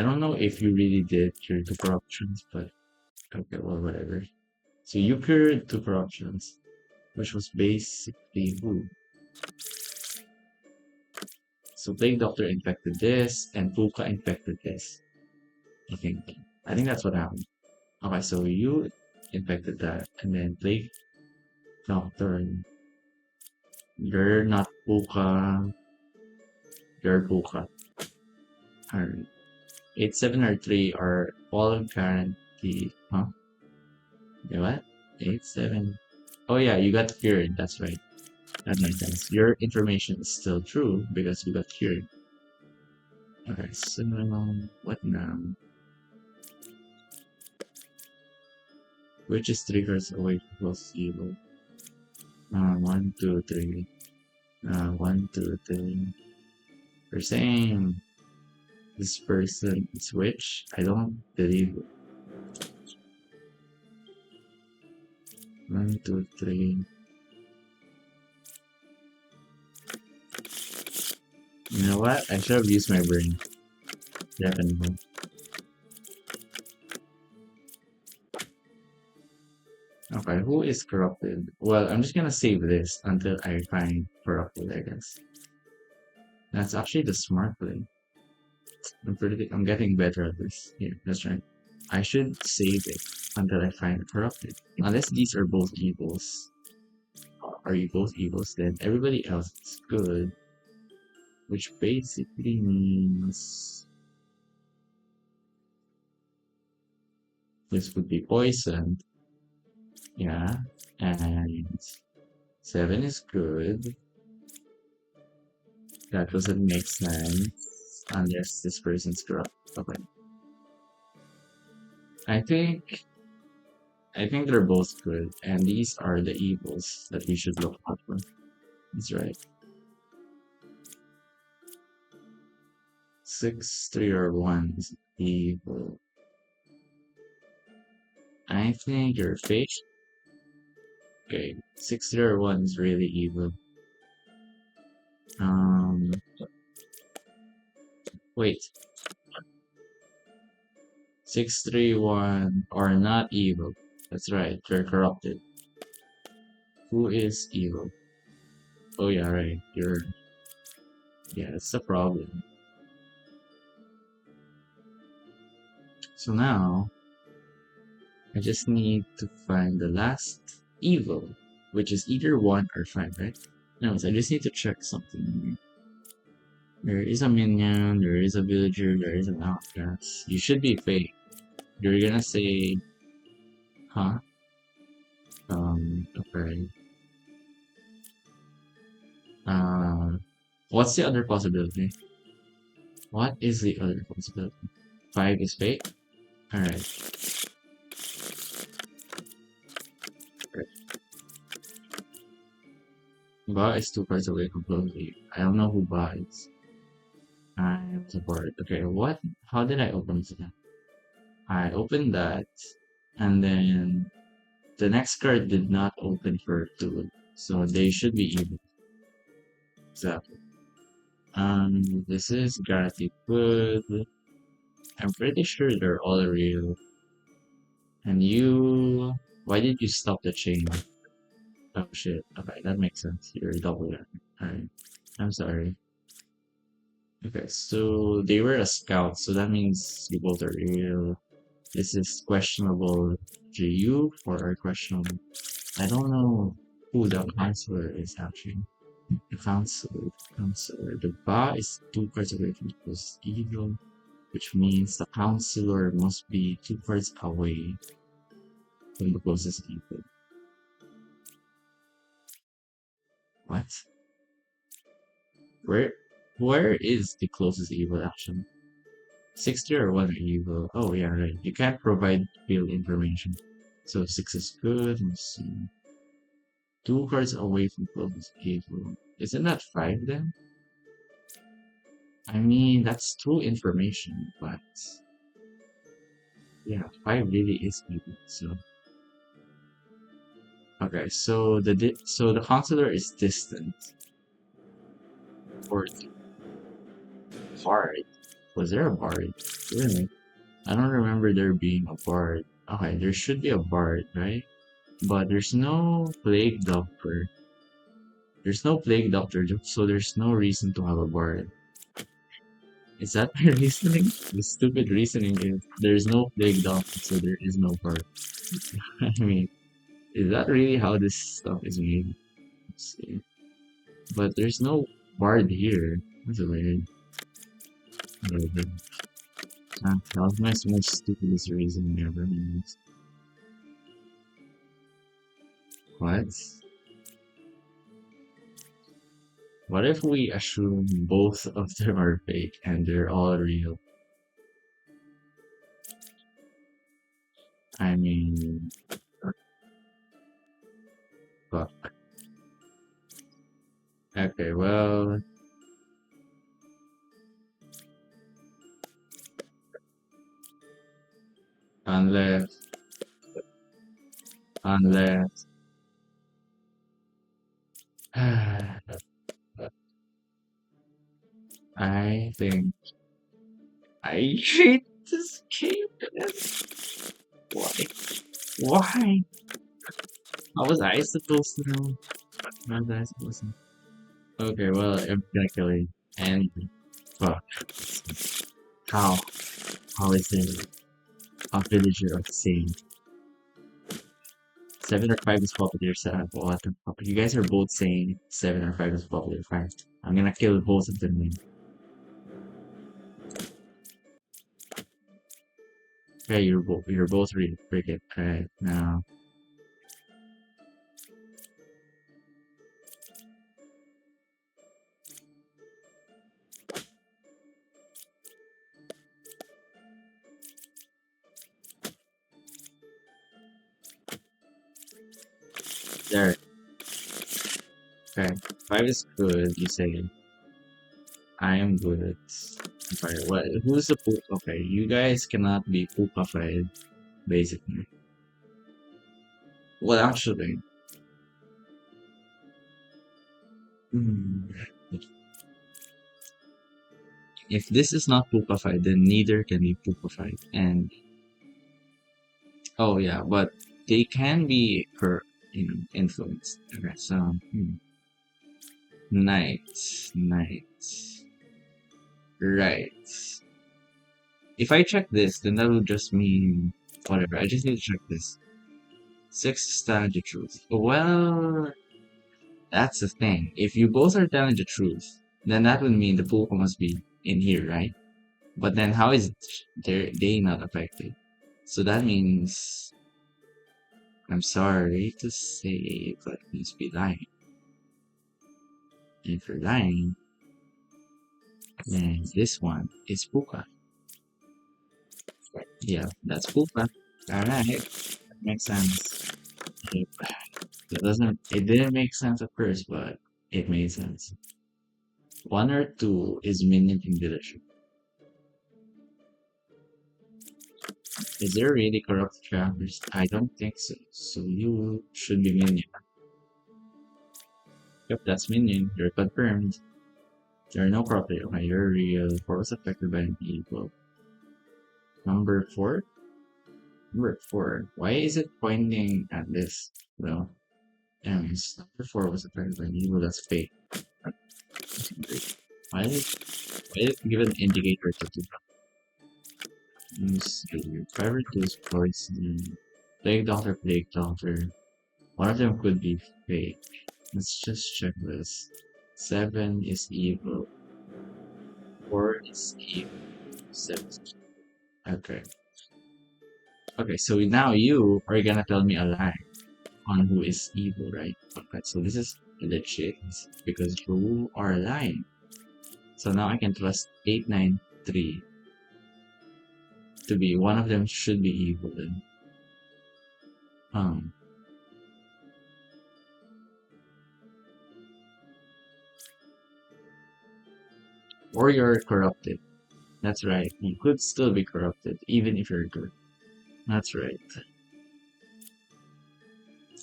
don't know if you really did cure 2 corruptions, but okay, well, whatever. So you cured 2 corruptions, which was basically who? So Plague Doctor infected this, and Puka infected this. I think. I think that's what happened. Okay, so you infected that, and then Plague Doctor, you're not Puka, you're Puka. Alright. 8, 7, or 3 are all guaranteed. Huh? Okay, what? 8, 7. Oh yeah, you got cured. That's right. That makes sense. Your information is still true because you got cured. Okay, so what now? Which is 3 cards away from close evil? 1, 2, 3. 1, 2, 3. You're saying this person is which? I don't believe it. 1, 2, 3. You know what? I should have used my brain. Definitely. Okay, who is corrupted? Well, I'm just gonna save this until I find corrupted, I guess. That's actually the smart play. I'm getting better at this. Here, that's right. I should save it until I find corrupted. Unless these are both evils. Are you both evils? Then everybody else is good. Which basically means this would be poison. Yeah. And 7 is good. That doesn't make sense unless this person's corrupt. Okay. I think I think they're both good, and these are the evils that we should look out for. That's right. 6, 3, or 1 is evil. I think your face. Okay, 6, 3, or 1 is really evil. Um, wait. 6, 3, 1 are not evil. That's right, they're corrupted. Who is evil? Oh yeah, right. Yeah, that's the problem. So now I just need to find the last evil, which is either 1 or 5, right? Anyways, I just need to check something. There is a minion, there is a villager, there is an outcast. You should be fake. You're gonna say, huh? Okay. Uh, what's the other possibility? What is the other possibility? 5 is fake? Alright. Ba is 2 cards away from closing. I don't know who Ba is. I was a board. Okay, what? How did I open that? I opened that, and then the next card did not open for 2. So they should be even. Exactly. This is gratitude. I'm pretty sure they're all real. And you, why did you stop the chain? Oh shit. Okay, that makes sense. You're a double. Alright. I'm sorry. Okay, so they were a scout, so that means you both are real. This is questionable to you or questionable. I don't know who the counselor is actually. The counselor. The bar is 2 cards away from the closest evil, which means the counselor must be 2 cards away from the closest evil. What? Where where is the closest evil actually? 60 or 1 are evil. Oh yeah, right. You can't provide field information. So 6 is good. Let's see. 2 cards away from closest evil. Isn't that 5 then? I mean, that's true information, but yeah, 5 really is evil. So okay, so the counselor is distant or bard. Was there a bard? Really? I don't remember there being a bard. Okay, there should be a bard, right? But there's no plague doctor. There's no plague doctor, so there's no reason to have a bard. Is that my reasoning? The stupid reasoning is there's no plague doctor, so there is no bard. I mean, is that really how this stuff is made? Let's see. But there's no bard here. That's weird. Whatever. That was my most stupidest reasoning ever. Anyways. What? What if we assume both of them are fake and they're all real? I mean, fuck. Okay, well, unless, unless, I think I hate this game. Why? Why? How was I supposed to know? How was I supposed to know? Okay, well, I'm gonna kill you. And fuck. How? How is it a villager of sane? 7 or 5 is popular, so what the fuck? You guys are both saying 7 or 5 is popular. Fine. I'm gonna kill both of them then. Okay, you're both really cricket. Right now. There. Okay. 5 is good, you say. I am good. Fire. What? Who's the poop? Okay, you guys cannot be poopified, basically. Well, actually, hmm, if this is not poopified, then neither can be poopified. And oh yeah, but they can be influenced. Okay, so knight, right. If I check this, then that will just mean whatever. I just need to check this. Six stand the truth. Well, that's the thing. If you both are telling the truth, then that would mean the Pokemon must be in here, right? But then how is they not affected? So that means I'm sorry to say, but it must be lying. If you're lying, then this one is Puka. Yeah, that's Puka. Alright, that makes sense. It, it didn't make sense at first, but it made sense. One or two is minion in leadership. Is there really corrupt travelers? I don't think so. So you should be minion. Yep, that's minion. You're confirmed. There are no corrupt. Okay, you're real. Four was affected by an evil. Number four? Number four. Why is it pointing at this? Well, anyways, number four was affected by an evil. That's fake. Why did, why did it give an indicator to do that? Favorite is poison. Plague Doctor. One of them could be fake. Let's just check this. 7 is evil. 4 is evil. 7 is evil. Okay. Okay, so now you are gonna tell me a lie on who is evil, right? Okay, so this is legit because you are lying. So now I can trust 893 to be one of them should be evil then. Um, or you're corrupted. That's right. You could still be corrupted even if you're good. That's right.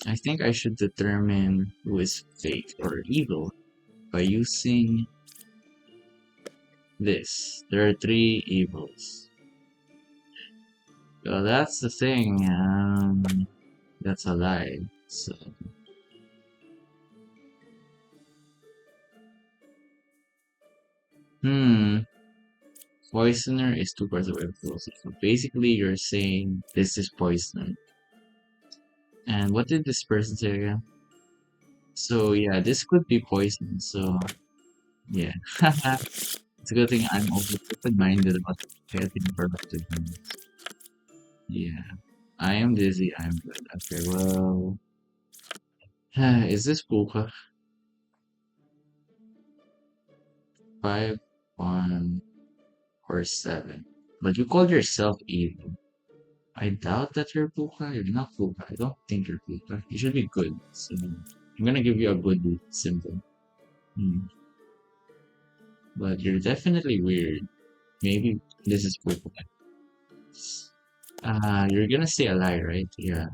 I think I should determine who is fake or evil by using this. There are three evils. So that's the thing. That's a lie. So, hmm. Poisoner is two parts of explosive. So basically, you're saying this is poisoner. And what did this person say again? So yeah, this could be poison. So yeah, it's a good thing I'm also open-minded about getting productive. Yeah, I am dizzy. I'm good. Okay, well, is this Puka? 5, 1, or 7? But you called yourself evil. I doubt that you're Puka. You're not Puka. I don't think you're Puka. You should be good. So I'm gonna give you a good symbol. Hmm. But you're definitely weird. Maybe this is Puka. You're gonna say a lie, right? Yeah.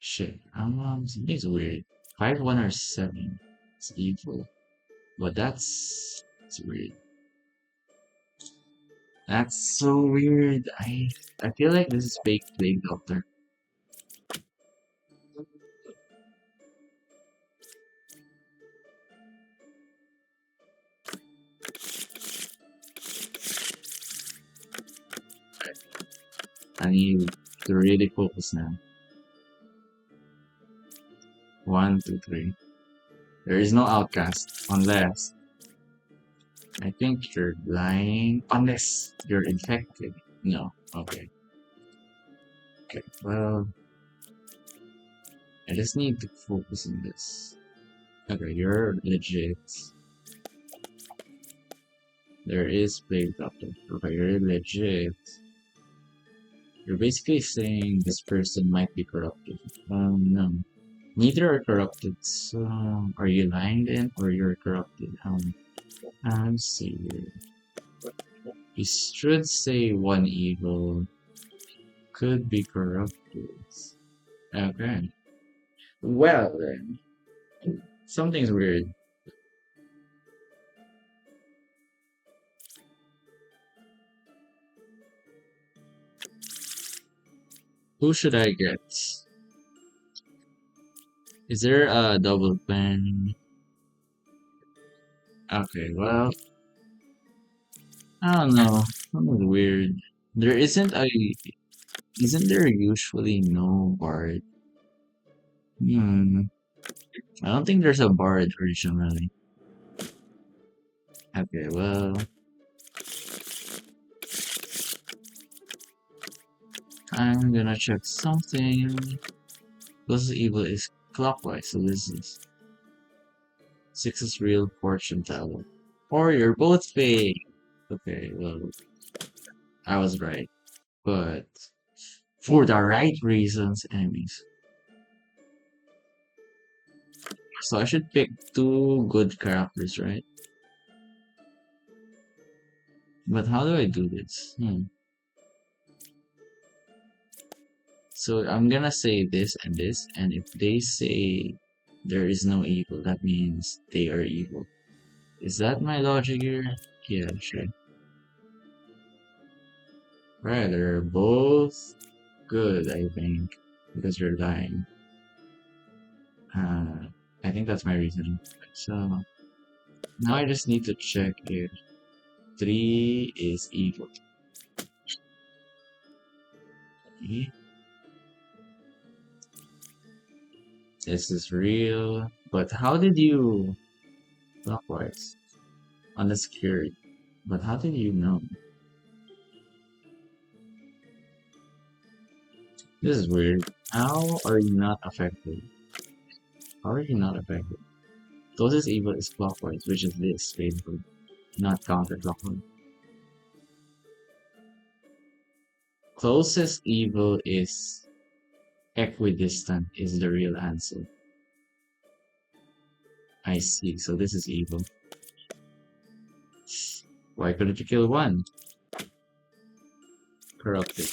Shit. Something's weird. 5, 1, or 7. It's evil. But it's weird. That's so weird. I feel like this is fake plague doctor. I need to really focus now. 1, 2, 3. There is no outcast unless I think you're lying. Unless you're infected. No. Okay. Okay. Well, I just need to focus on this. Okay, you're legit. There is plague doctor. Okay, you're legit. You're basically saying this person might be corrupted. No. Neither are corrupted, so are you lying then or you're corrupted? Let's see here. You should say one evil could be corrupted. Okay. Well then. Something's weird. Who should I get? Is there a double pen? Okay, well, I don't know. Something's weird. There isn't there usually no bard? Hmm. I don't think there's a bard originally. Okay, well, I'm gonna check something. Closest evil is clockwise, so this is 6 is real, fortune teller. Or you're both fake. Okay, well, I was right. But for the right reasons, enemies. So I should pick two good characters, right? But how do I do this? So I'm gonna say this, and if they say there is no evil, that means they are evil. Is that my logic here? Yeah, sure. Right, they're both good, I think, because you're lying. Uh, I think that's my reasoning. So now I just need to check if 3 is evil. Okay. This is real. But how did you clockwise on the security? But how did you know? This is weird. How are you not affected? How are you not affected? Closest evil is clockwise, which is this, basically. Not counterclockwise. Closest evil is equidistant, is the real answer. I see, so this is evil. Why couldn't you kill one? Corrupted.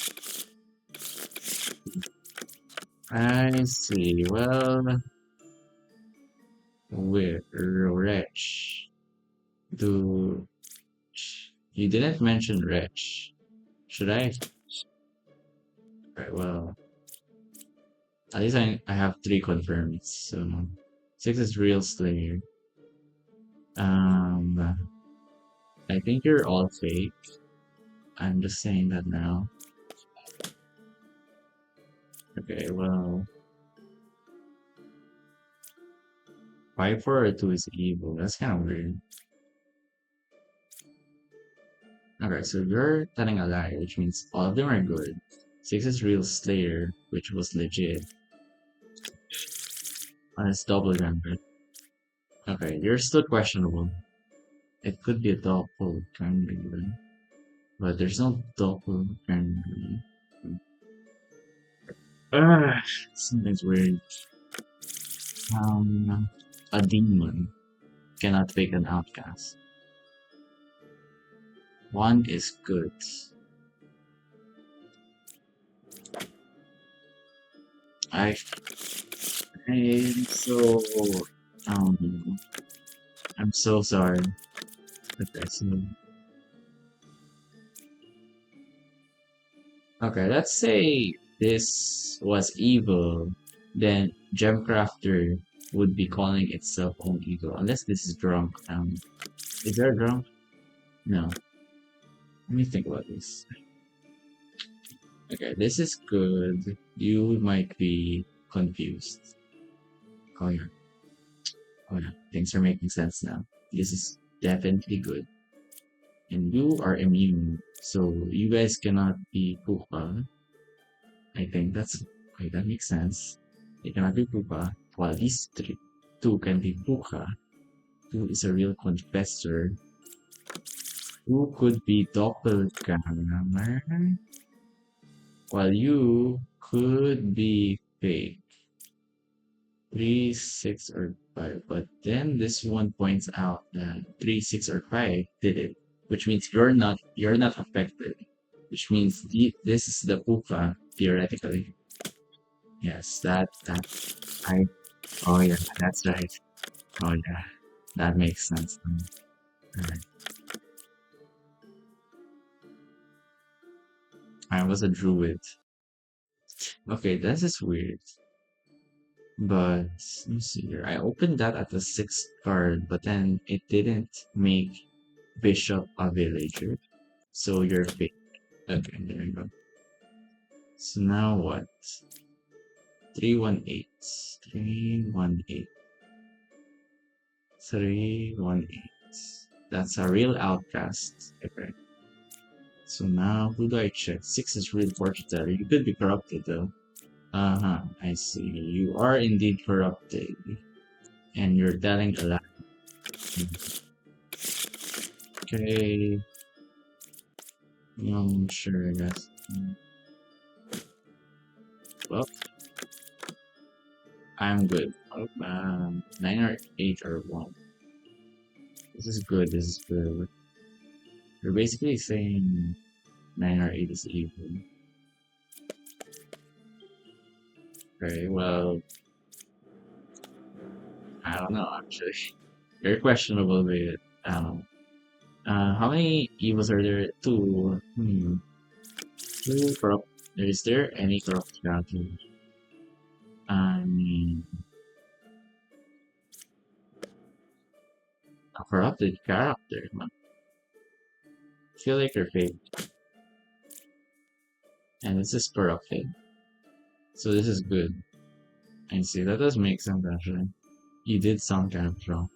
I see, well, we're wretch. Do you didn't mention wretch? Should I? Right, well, at least I have 3 confirmed, so 6 is real Slayer. Um, I think you're all fake. I'm just saying that now. Okay, well, 5, 4, or 2 is evil. That's kind of weird. Okay, so you're telling a lie, which means all of them are good. 6 is real Slayer, which was legit. And it's double right? Okay, you're still questionable. It could be a doppelganger, but there's no doppelganger. Ah, something's weird. A demon cannot fake an outcast. One is good. I I'm so um I'm so sorry. Okay, so okay, let's say this was evil, then Gemcrafter would be calling itself own evil, unless this is drunk. Is there a drunk? No. Let me think about this. Okay, this is good. You might be confused. Oh yeah, oh yeah. Things are making sense now. This is definitely good. And you are immune, so you guys cannot be Pupa. I think that's okay. That makes sense. They cannot be Pupa, while these two can be Puka. Two is a real confessor. Who could be doppelganger, while you could be fake. 3, 6, or 5. But then this one points out that 3, 6, or 5 did it, which means you're not affected. Which means this is the puka theoretically. Yes, that I oh yeah, that's right. Oh yeah, that makes sense. Alright. I was a druid. Okay, this is weird. But let me see here. I opened that at the sixth card, but then it didn't make Bishop a villager. So you're fake. Okay, there you go. So now what? 318. 318. 318. That's a real outcast. Okay. So now who do I check? 6 is real fortune. You could be corrupted though. Uh-huh. I see. You are indeed corrupted. And you're telling a lie. Okay. Sure, I guess. Well, I'm good. Oh, 9 or 8 or 1. This is good. This is good. You're basically saying 9 or 8 is evil. Okay, well, I don't know actually. Very questionable with how many evils are there? Two. Two corrupt. Is there any corrupt character? I mean, a corrupted character. Man. I feel like you're fake, and this is corrupted. So this is good. I see. That does make sense actually. You did sound kind of wrong.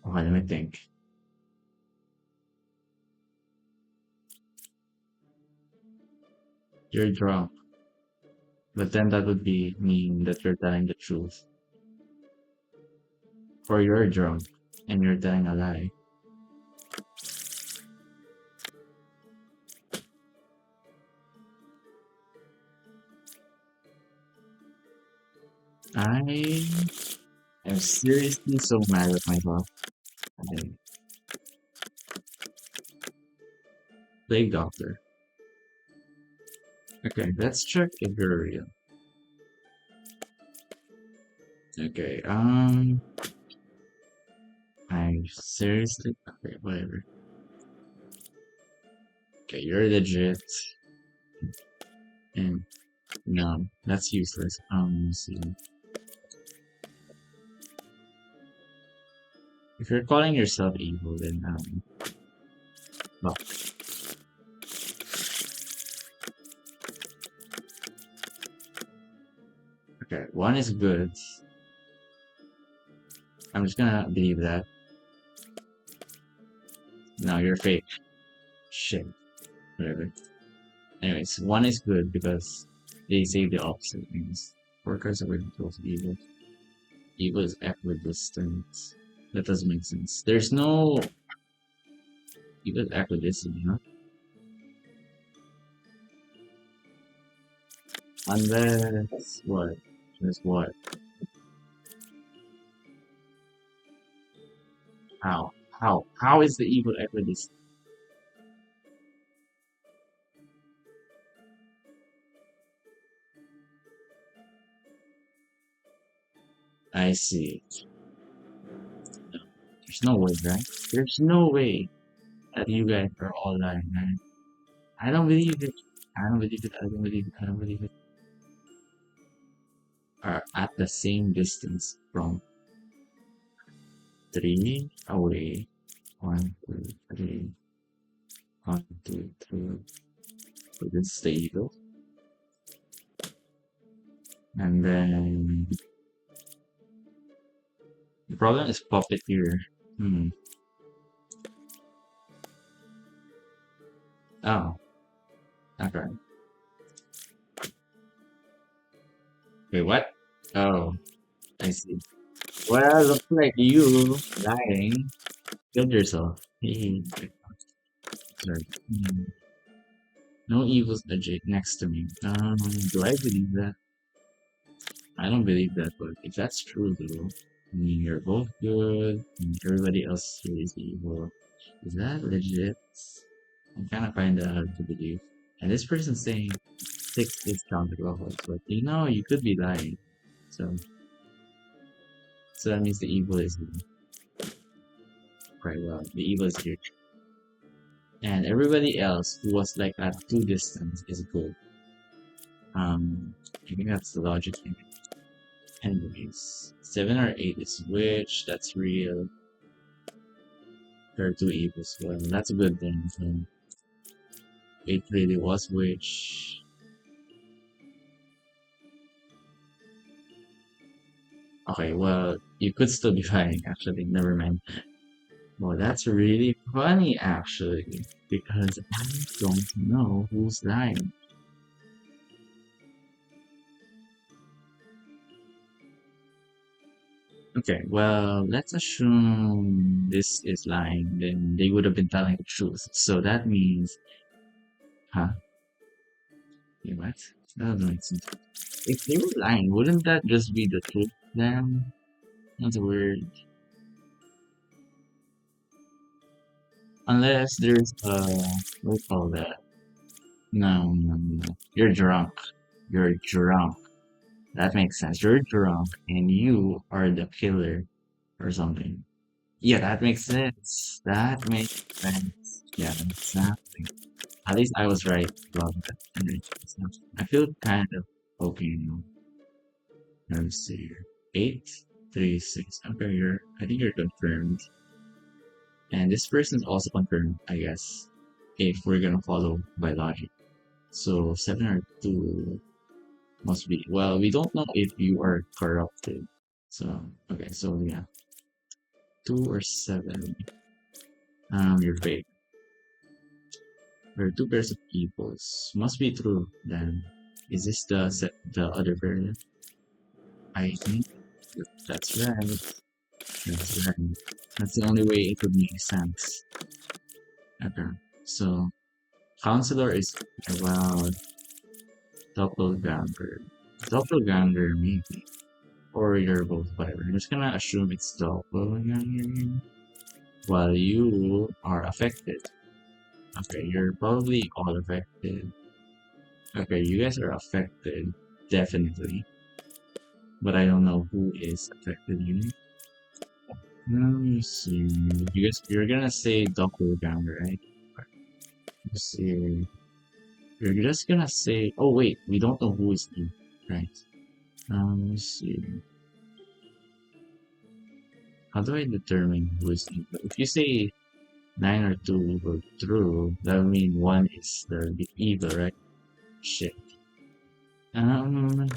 Okay, let me think. You're drunk, but then that would be mean that you're telling the truth. Or you're drunk and you're telling a lie. I am seriously so mad at myself. Okay. Plague Doctor. Okay, let's check if you're real. Okay, I seriously. Okay, whatever. Okay, you're legit. And no, that's useless. Let's see. If you're calling yourself evil, then well, okay, one is good. I'm just gonna believe that. No, you're fake. Shit. Whatever. Anyways, one is good because they say the opposite means workers are with of evil. Evil is equidistant. That doesn't make sense. There's no evil is equidistant, huh? Unless what? Unless what? How? How? How is the evil equidistant? I see. No. There's no way, right? There's no way that you guys are all lying, right? I don't believe it. I don't believe it. I don't believe it. I don't believe it. Are at the same distance from. three away. One, two, three. One, two, three. So this is the evil. And then the problem is puppeteer. Hmm. Oh, okay. Wait, what? Oh, I see. Well, looks like you lying killed yourself. Hey, sorry. Hmm. No evils legit next to me. Do I believe that? I don't believe that, but if that's true, though, I mean, you're both good, and everybody else here is evil. Is that legit? I'm kind of find that hard to believe. And this person's saying 6 is counterclockwise, but you could be lying. So, so that means the evil is quite well. The evil is here. And everybody else who was like at 2 distance is good. I think that's the logic in it. Anyways, 7 or 8 is witch, that's real. There are two evils, well, that's a good thing. So 8 really was witch. Okay, well, you could still be lying, actually, never mind. Well, that's really funny, actually, because I don't know who's lying. Okay, well, let's assume this is lying, then they would have been telling the truth. So that means, huh? Wait, what? That doesn't make sense. If they were lying, wouldn't that just be the truth then? That's weird. Unless there's what do you call that? No, no, no. You're drunk. You're drunk. That makes sense. You're drunk and you are the killer or something. Yeah, that makes sense. That makes sense. Yeah, exactly. At least I was right about that. I feel kind of okay now. Let me see here. 836. Okay, I think you're confirmed. And this person is also confirmed, I guess, if we're gonna follow by logic. So 7 or 2 must be. Well, we don't know if you are corrupted. So okay, so yeah, 2 or 7. You're fake. There are two pairs of equals. Must be true. Then is this the other pair? I think that's right. That's right. That's the only way it would make sense. Okay. So counselor is about doppelganger. Doppelganger maybe. Or you're both whatever. I'm just gonna assume it's doppelganger while you are affected. Okay, you're probably all affected. Okay, you guys are affected, definitely. But I don't know who is affected, Let me see. You're gonna say doppelganger, right? Let's see. You're just gonna say, oh wait, we don't know who is who, right? Let me see. How do I determine who is who? If you say 9 or 2 were true, that would mean one is the evil, right? Shit. Um,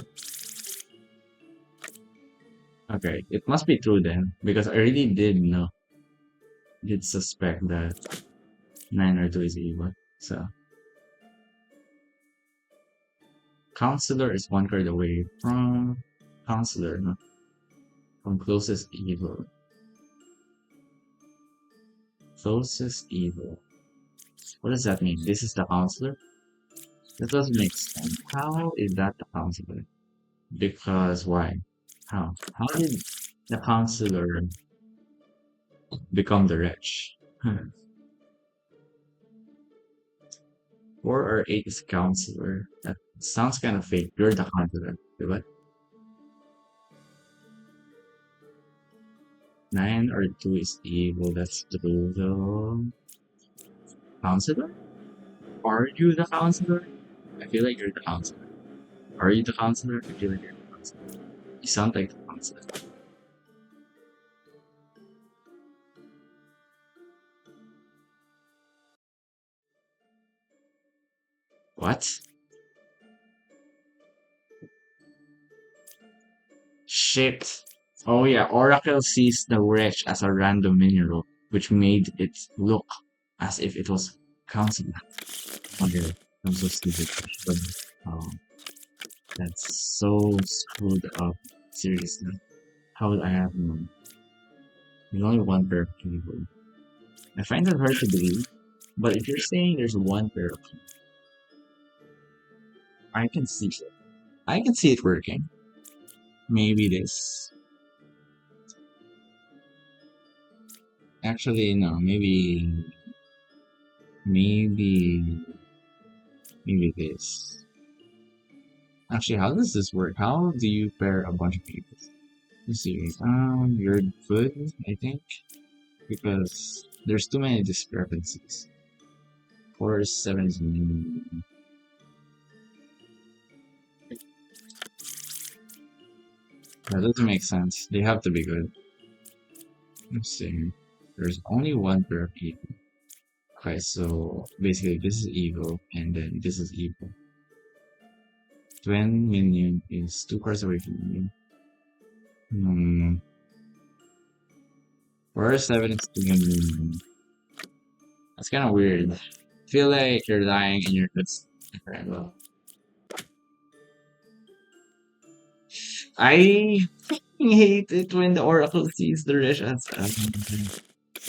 okay, it must be true then, because I really did suspect that 9 or 2 is evil. So, counselor is one card away from counselor, no? From closest evil. Closest evil. What does that mean? This is the counselor? That doesn't make sense. How is that the counselor? Because why? How? How did the counselor become the wretch? 4 or 8 is counselor. That sounds kind of fake. You're the counselor. Wait, what? 9 or 2 is evil. That's true though. Counselor? Are you the counselor? I feel like you're the counselor. Are you the counselor? I feel like you're the counselor. You sound like the counselor. What? Shit. Oh yeah, Oracle sees the wretch as a random mineral, which made it look as if it was council. Okay, I'm so stupid. Oh, that's so screwed up. Seriously. How would I have known? There's only one pair of people. I find that hard to believe, but if you're saying there's one pair of people, I can see it. I can see it working. Maybe this. Actually, no. Maybe, maybe this. Actually, how does this work? How do you pair a bunch of people? Let's see. You're good, I think, because there's too many discrepancies. 4 7 is that doesn't make sense. They have to be good. Let's see. There's only one pair of people. Okay, so basically this is evil, and then this is evil. Twin minion is 2 cards away from you. Hmm. 4 7 is twin minion. That's kind of weird. Feel like you're lying in your guts. Okay, well, I hate it when the Oracle sees the rich as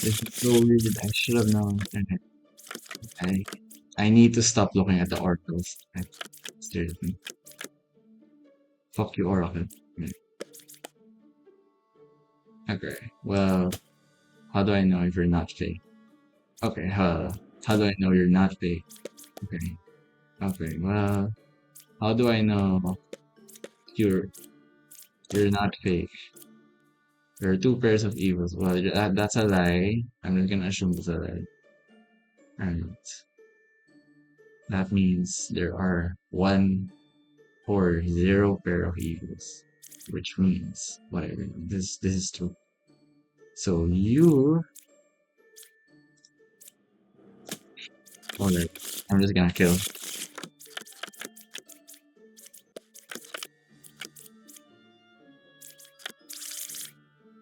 this is so weird. I should have known. I I need to stop looking at the Oracles. Seriously. Fuck you, Oracle. Okay. Well, how do I know if you're not fake? Okay. How do I know you're not fake? Okay. Okay. Well, how do I know you're you're not fake? There are two pairs of evils. Well, that's a lie. I'm just gonna assume it's a lie. Alright. That means there are one or zero pair of evils, which means whatever. This is true. So you, alright. I'm just gonna kill.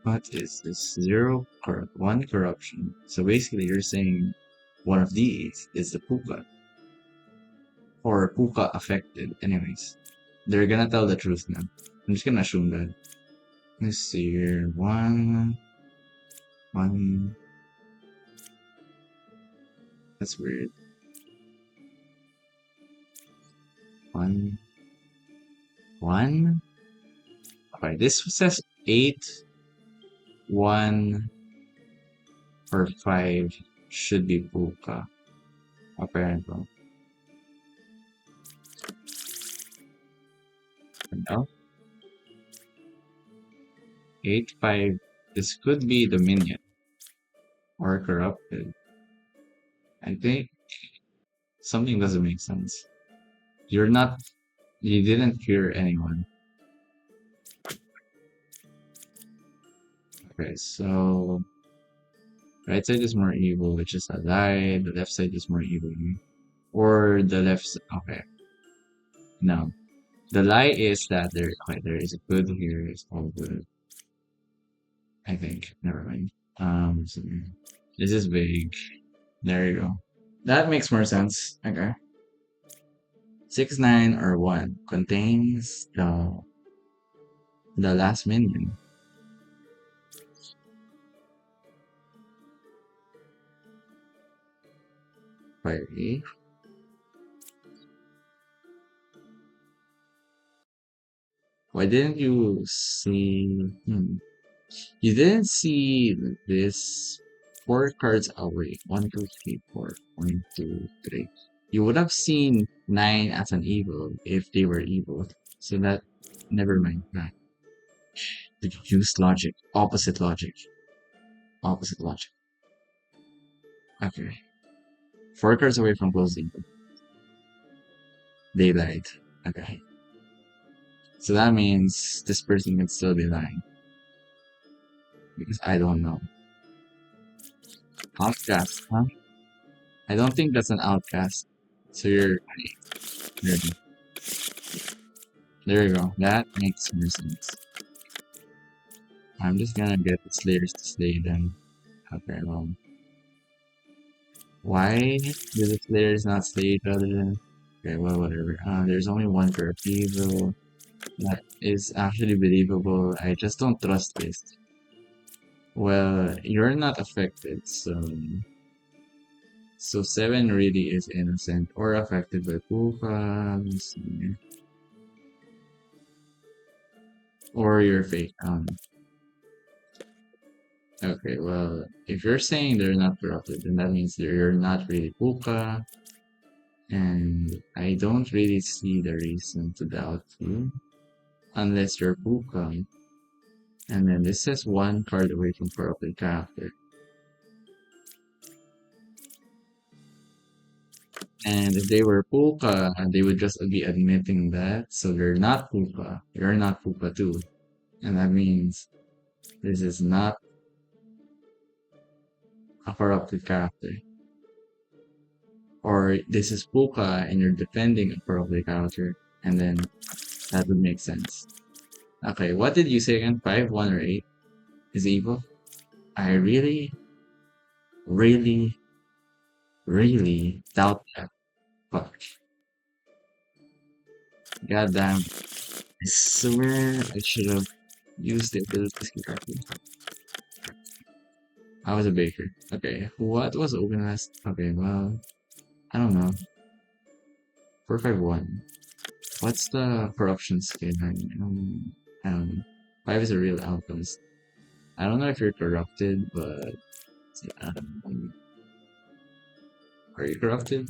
What is this? One corruption. So basically, you're saying one of these is the puka or puka affected. Anyways, they're gonna tell the truth now. I'm just gonna assume that. Let's see here. One. That's weird. One, one. Okay, this says 8, 1, or 5 should be puka. Apparently. No? 8, 5. This could be the minion or corrupted. I think something doesn't make sense. You're not. You didn't hear anyone. Okay, so right side is more evil, which is a lie. The left side is more evil. Or the left. Okay, no. The lie is that there is a good here. It's all good. I think. Never mind. So this is vague. There you go. That makes more sense. Okay. 6 9 or 1 contains the last minion. Fiery. Why didn't you see? You didn't see this 4 cards away. 1 2 3 4. 1 2 3. You would have seen 9 as an evil if they were evil. So that, never mind that. Did you use logic? Opposite logic. Opposite logic. Okay. 4 cards away from closing. They lied. Okay. So that means this person can still be lying. Because I don't know. Outcast, huh? I don't think that's an outcast. So you're There, there you go. That makes more sense. I'm just gonna get the Slayers to stay then. Okay, well, why do the Slayers not stay each other then? Okay, well, whatever. There's only one corrupt evil. That is actually believable. I just don't trust this. Well, you're not affected, so seven really is innocent or affected by Puka, let's see, or you're fake. Okay, well, if you're saying they're not corrupted, then that means you're not really Puka, and I don't really see the reason to doubt you unless you're Puka. And then this says one card away from corrupted character. And if they were Puka, they would just be admitting that. So they're not Puka. You're not Puka too. And that means this is not a corrupted character. Or this is Puka and you're defending a corrupted character. And then that would make sense. Okay, what did you say again? 5, 1, or 8 is evil? I really, really, really doubt that. Fuck. Goddamn. I swear I should have used the abilities correctly. I was a baker. Okay, what was open last? Okay, well, I don't know. 451. What's the corruption skin? I don't know. 5 is a real alchemist. I don't know if you're corrupted, but are you corrupted?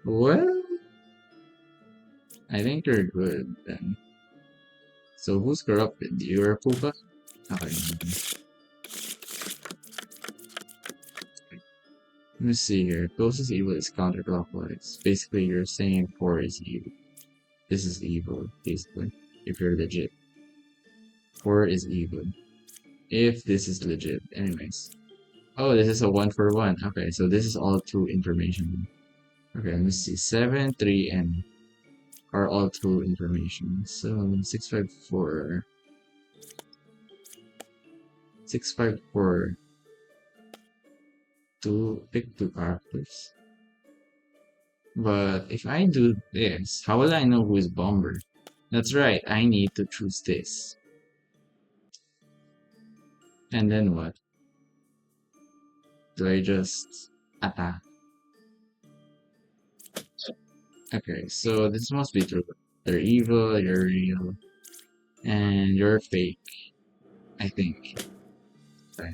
Well, I think you're good then. So who's corrupted? You're Puka? Okay. Let me see here. Closest evil is counterclockwise. Basically, you're saying 4 is evil. This is evil, basically. If you're legit. 4 is evil. If this is legit. Anyways. Oh, this is a 1 for 1. Okay, so this is all true information. Okay, let me see. 7, 3, and are all true information. So 654. 654. Pick two characters. But if I do this, how will I know who is Bomber? That's right, I need to choose this. And then what? Do I just attack? Okay, so this must be true. They're evil, you're real, and you're fake, I think. Okay,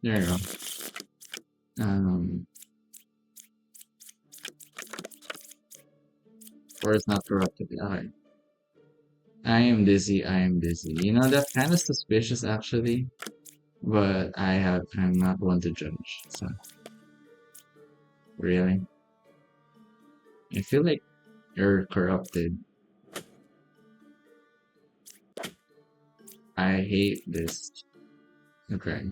there you go. Um, or it's not corrupted. Okay. I am dizzy, I am dizzy. You know, that's kind of suspicious actually, but I'm not one to judge, so, really. I feel like you're corrupted. I hate this. Okay.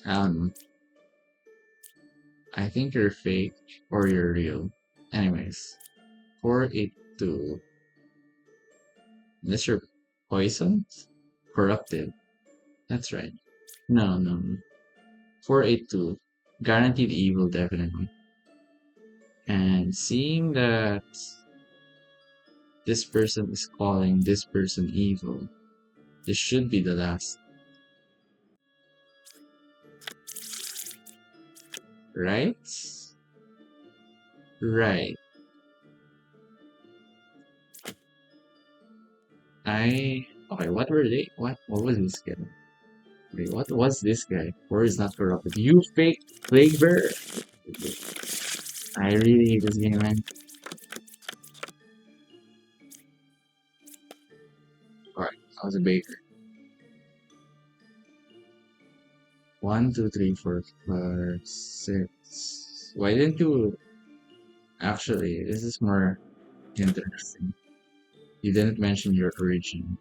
Um, I think you're fake or you're real. Anyways, 482. Mr. Poison? Corrupted. That's right. No, no, no. 482. Guaranteed evil, definitely. And seeing that this person is calling this person evil, this should be the last. Right? Right. Okay, what were they? What was this guy? Wait, what was this guy? Or is not corrupted? You fake flavor! I really hate this game, man. Alright, I was a baker. 1, 2, 3, 4, 5, 6. Why didn't you? Actually, this is more interesting. You didn't mention your origin.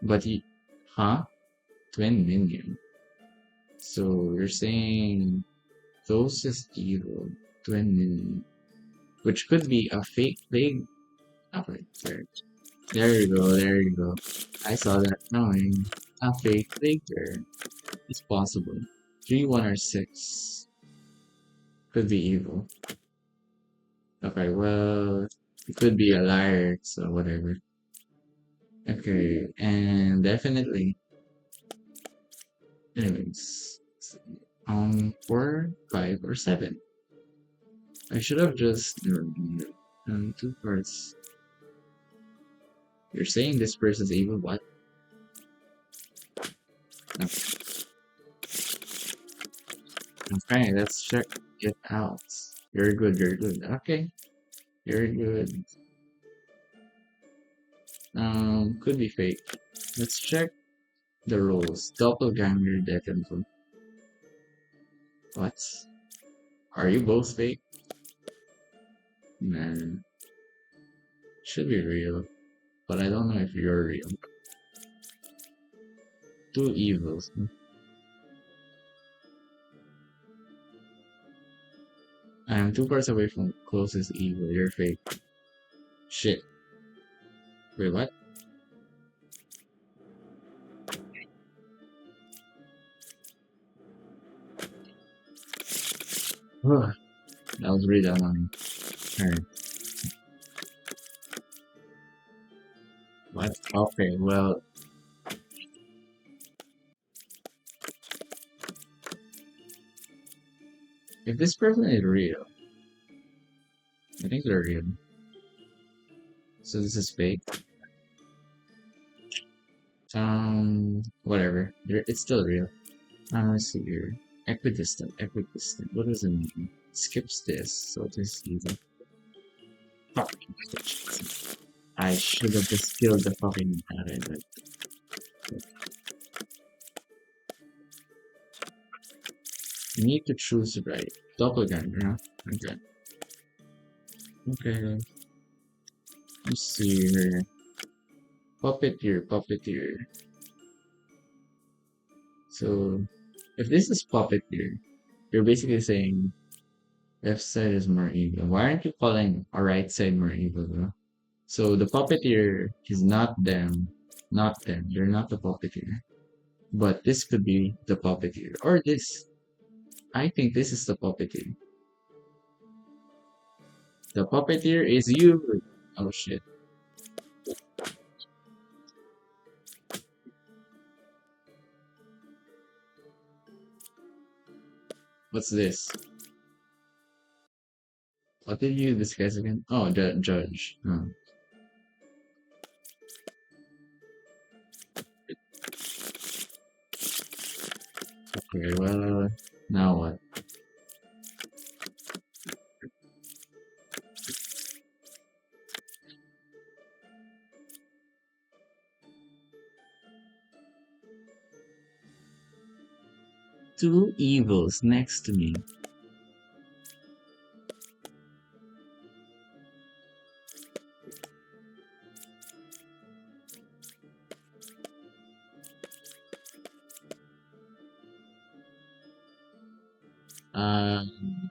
But he, huh? Twin minion. So you're saying those is evil. Twin minion. Which could be a fake plague. Okay, there. There you go, there you go. I saw that coming. A fake plague. It's possible. 3, 1, or 6 could be evil. Okay, well, it could be a liar, so whatever. Okay, and definitely, anyways, 4, 5, or 7. I should have just two cards. You're saying this person's evil? What? Okay, let's check it out. You're good, you're good. Okay, you're good. Could be fake. Let's check the rules. Doppelganger deck info. What? Are you both fake? Man, should be real, but I don't know if you're real. Two evils. I am 2 cards away from closest evil. You're fake. Shit. Wait, what? Ugh, that was really annoying. Alright. What? Okay, well, if this person is real, I think they're real. So this is fake. Whatever. It's still real. Let's see here. Equidistant, equidistant. What does it mean? Skips this, so this is evil. Fuck. I should have just killed the fucking but you need to choose right. Doppelganger, huh? Okay. Okay. Let's see here. Puppeteer, puppeteer. So, if this is puppeteer, you're basically saying left side is more evil. Why aren't you calling a right side more evil, bro? So the puppeteer is not them. Not them. They're not the puppeteer. But this could be the puppeteer. Or this. I think this is the puppeteer. The puppeteer is you. Oh shit. What's this? What did you discuss again? Oh, the judge. Oh. Okay, well, now what? Two evils next to me. Um,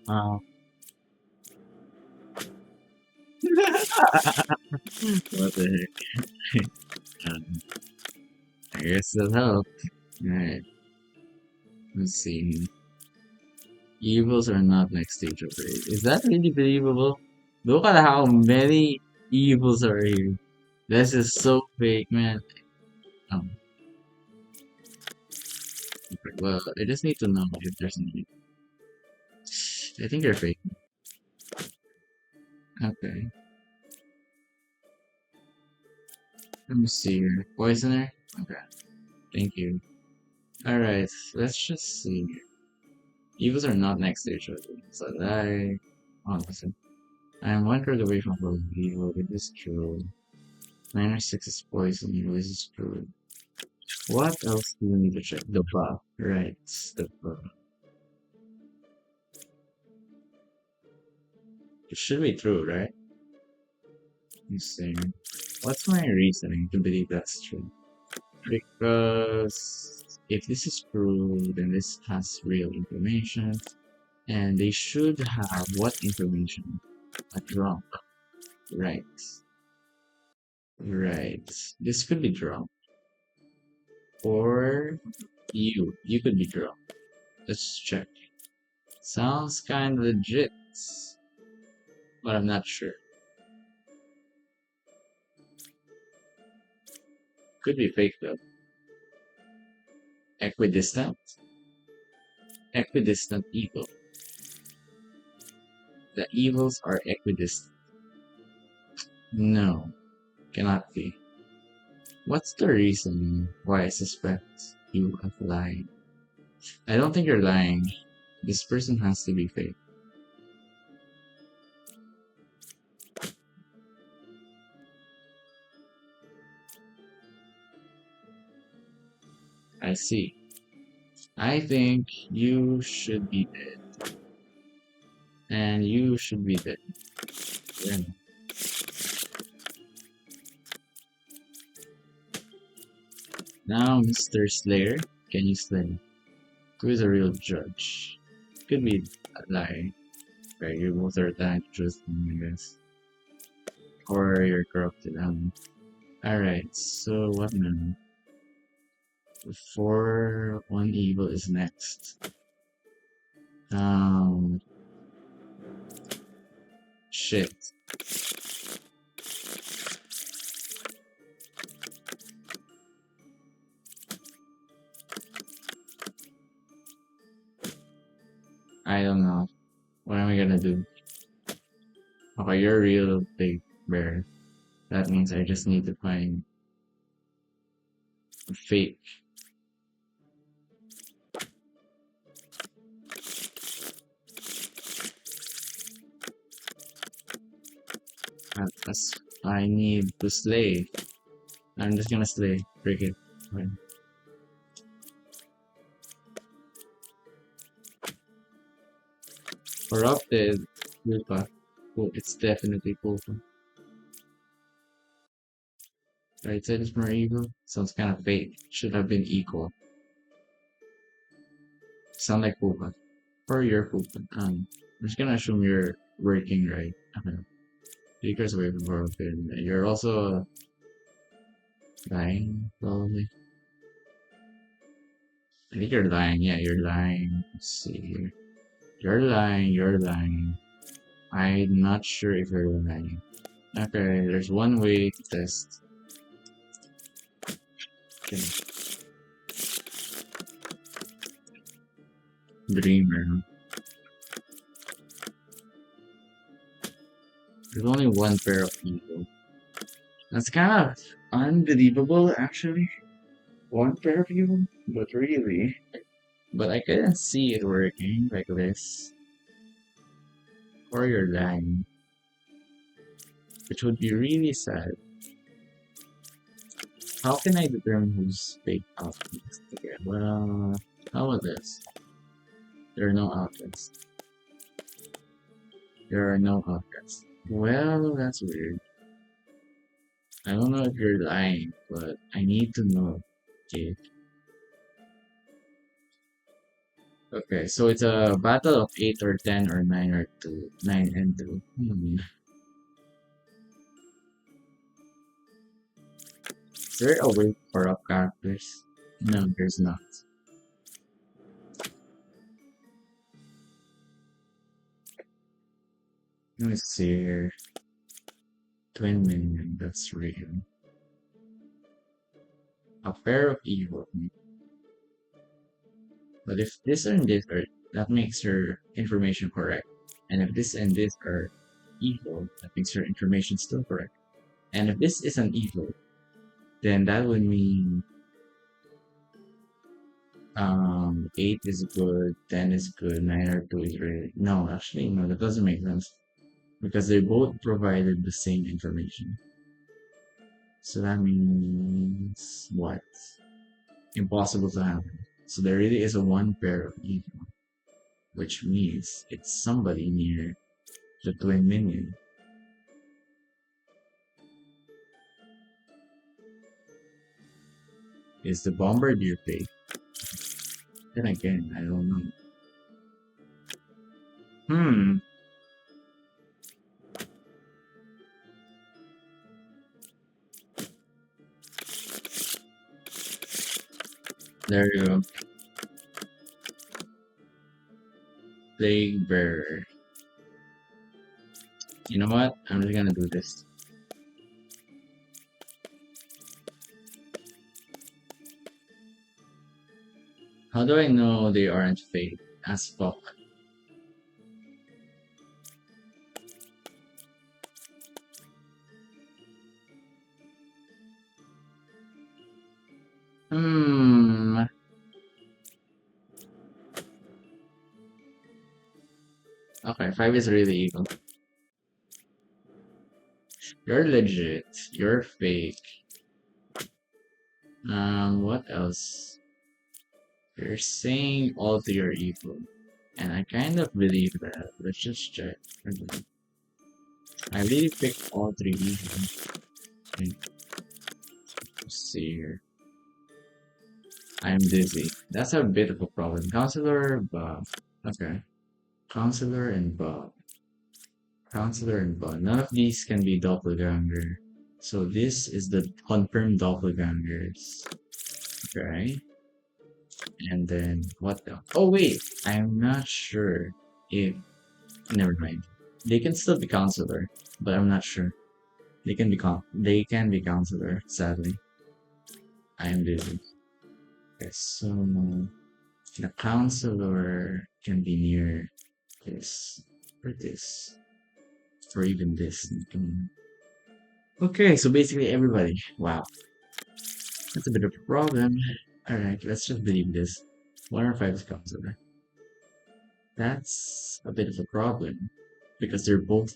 uh, what the heck? um, I guess that'll help. Alright, let's see. Evils are not next stage upgrade. Is that really believable? Look at how many evils are here. This is so fake, man. Um, well, I just need to know if there's any. I think you're fake. Okay. Let me see here. Poisoner? Okay. Thank you. Alright, let's just see. Evils are not next stage upgrade. So I. Oh, listen. I am 1 card away from being evil. It is true. 9 or 6 is poison. Evil is true. What else do you need to check? The buff, right? The buff. It should be true, right? You see. What's my reasoning to believe that's true? Because if this is true, then this has real information, and they should have what information? A drunk, right? Right. This could be drunk, or you could be drunk. Let's check. Sounds kind of legit, but I'm not sure. Could be fake though. Equidistant? Equidistant evil. The evils are equidistant. No, cannot be. What's the reason why I suspect you of lying? I don't think you're lying. This person has to be fake. I see. I think you should be dead. And you should be dead. Then, now, Mr. Slayer, can you slay? Who is a real judge? Could be a lie. Right, you both are trying to trust me, I guess. Or you're corrupted. Alright, so what now? Before one evil is next. Um, shit. I don't know. What am I gonna do? Okay, you're a real big bear. That means I just need to find a fake. As I need to slay. I'm just gonna slay. Break it. Fine. Corrupted. Pulpa. Oh, it's definitely Pulpa. Right side is more evil. Sounds kind of fake. Should have been equal. Sound like Pulpa. Or you're Pulpa. I'm just gonna assume you're working right. Okay. Speakers away from broken. You're also lying, probably. I think you're lying. Yeah, you're lying. Let's see here. You're lying. You're lying. I'm not sure if you're lying. Okay, there's one way to test. Okay. Dreamer. There's only one pair of people. That's kind of unbelievable, actually. One pair of people? But really? But I couldn't see it working like this. Or you're lying. Which would be really sad. How can I determine who's fake outfits? Okay, well, how about this? There are no outfits. There are no outfits. Well, that's weird. I don't know if you're lying, but I need to know. Okay. Okay, so it's a battle of 8 or 10 or 9 or 2. 9 and 2. Is there a way to corrupt characters? No, there's not. Let me see here. Twin minion, that's real. A pair of evil. But if this and this are, that makes your information correct. And if this and this are evil, that makes your information still correct. And if this is an evil, then that would mean 8 is good, 10 is good, 9 or 2 is really no, actually no, that doesn't make sense. Because they both provided the same information. So that means what? Impossible to happen. So there really is a one pair of evil, which means it's somebody near the twin minion. Is the bombardier fake? Then again, I don't know. Hmm. There you go. Plague bearer. You know what? I'm just gonna do this. How do I know they aren't fake? As fuck. Hmm. Okay, 5 is really evil. You're legit. You're fake. What else? You're saying all three are evil. And I kind of believe that. Let's just check. I really picked all three evil. Okay, let's see here. I'm dizzy. That's a bit of a problem. Counselor, Bob. Okay. Counselor and Bob. Counselor and Bob. None of these can be doppelganger. So this is the confirmed doppelgangers. Okay. And then what else? Oh wait, I'm not sure if never mind. They can still be counselor, but I'm not sure. They can be counselor, sadly. I am busy. Okay, so the counselor can be near this or this. Or even this. Okay, so basically everybody. Wow. That's a bit of a problem. Alright, let's just believe this. 105 is counselor. That's a bit of a problem. Because they're both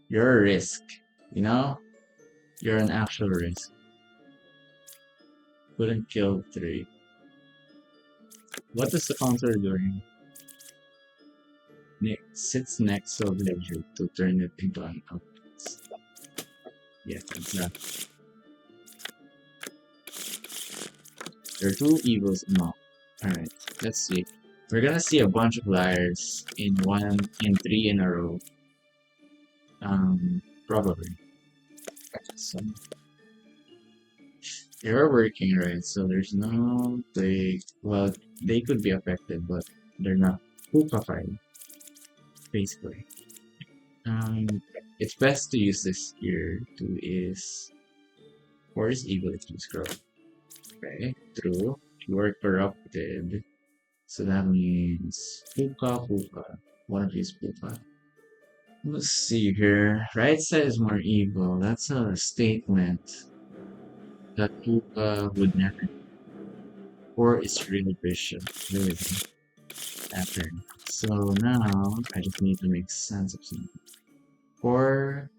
you're a risk. You know? You're an actual risk. Couldn't kill three. What is the counselor doing? Nick sits next to a villager to turn it into an outcast. Yeah, exactly. There are two evils among. Alright, let's see. We're gonna see a bunch of liars in three in a row. Probably. So you're working, right? So there's no they well they could be affected, but they're not hookafine, basically. Um it's best to use this here to is force evil if you scroll. Okay, true. You are corrupted. So that means Puka. One of these Puka. Let's see here. Right side is more evil. That's a statement that Puka would never. Or is really vicious. Really pattern. So now I just need to make sense of something. Or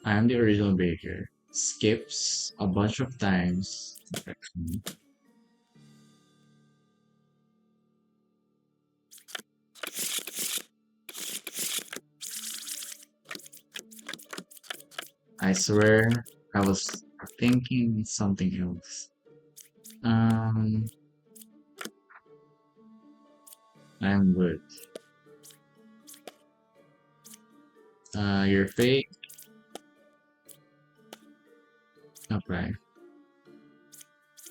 I am the original baker. Skips a bunch of times. I swear I was thinking something else. Um, I'm good. You're fake. Okay.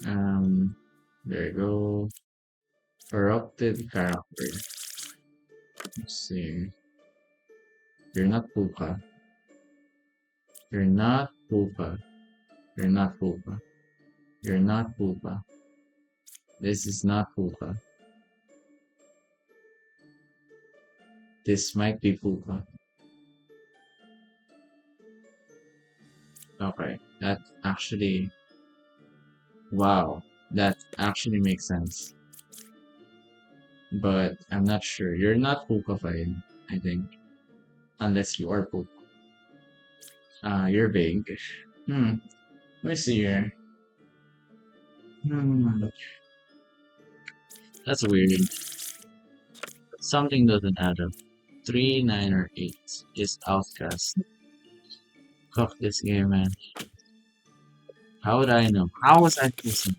Um, there you go. Corrupted character. Let's see. You're not Puka. You're not Puka. You're not Puka. You're not Puka. This is not Puka. This might be Puka. Okay. That actually, wow. That actually makes sense. But I'm not sure. You're not Puka-fied, I think. Unless you are Puka. You're big. Hmm. Let me see here. Hmm, that's weird. Something doesn't add up. 3, 9, or 8 is outcast. Fuck this game, man. How would I know? How was I supposed to know?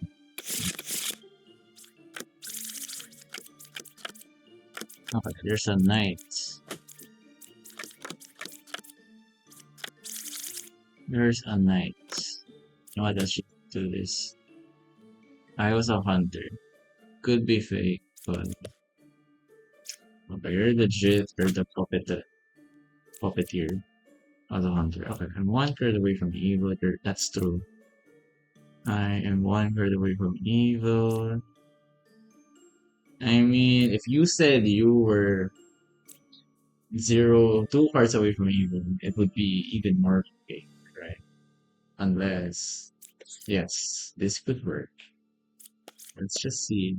Okay, there's a knight. There's a knight. You know what? Let's just do this. I was a hunter. Could be fake, but okay, you're legit. You're the puppeteer of the hunter. Okay, I'm one third away from evil. That's true. I am one third away from evil. I mean, if you said you were zero, two cards away from evil, it would be even more fake, right? Unless, yes, this could work. Let's just see.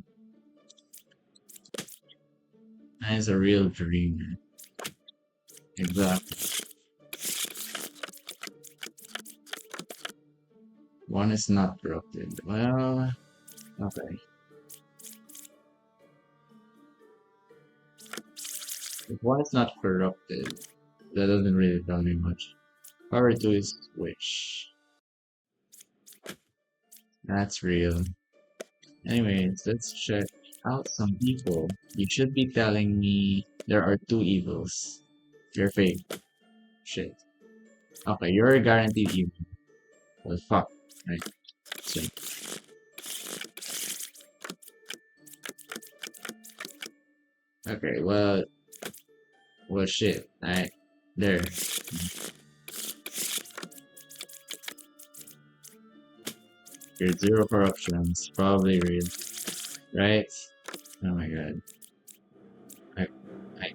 That is a real dreamer. Exactly. One is not corrupted. Well, okay. If one is not corrupted, that doesn't really tell me much. Power 2 is Wish. That's real. Anyways, let's check out some people. You should be telling me there are two evils. You're fake. Shit. Okay, you're guaranteed evil. Well, fuck. Right. So, okay, well, shit. Alright. There. Your zero corruptions. Probably real. Right? Oh my god. I, I,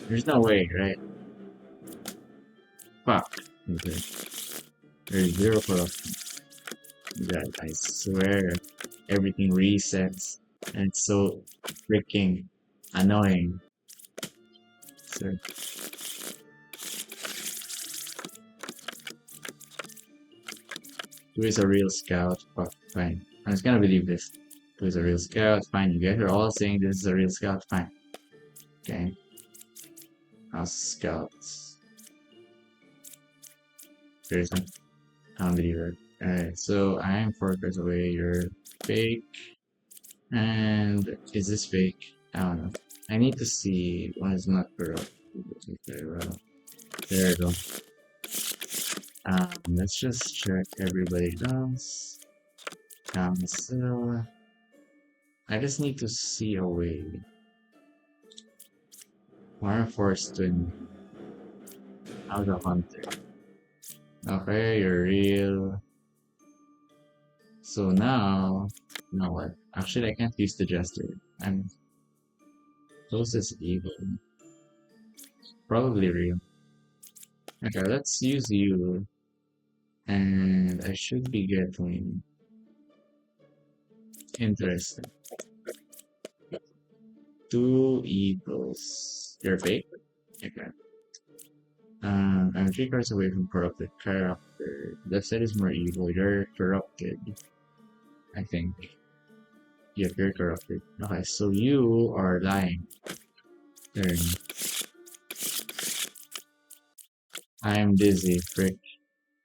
there's no way, right? Fuck. Okay. There's zero corruption. God, I swear. Everything resets. And it's so freaking annoying. So, who is a real scout? Fuck, fine. I'm just gonna believe this. Who is a real scout? Fine, you guys are all saying this is a real scout. Fine. Okay. House scouts. Seriously? I don't believe it. Alright, so I am 4 cards away. You're fake. And is this fake? I don't know. I need to see one is not corrupt. Very well. There we go. Let's just check everybody else. So I just need to see a way. Warren Forston. How's a hunter? Okay, you're real. So now what? Actually, I can't use the jester. I'm closest evil. Probably real. Okay, let's use you. And I should be getting interesting. Two evils. You're fake? Okay. I'm 3 cards away from corrupted character. Left side is more evil. You're corrupted. I think. Yeah, you're corrupted. Okay, so you are lying. Turn. I am dizzy, frick.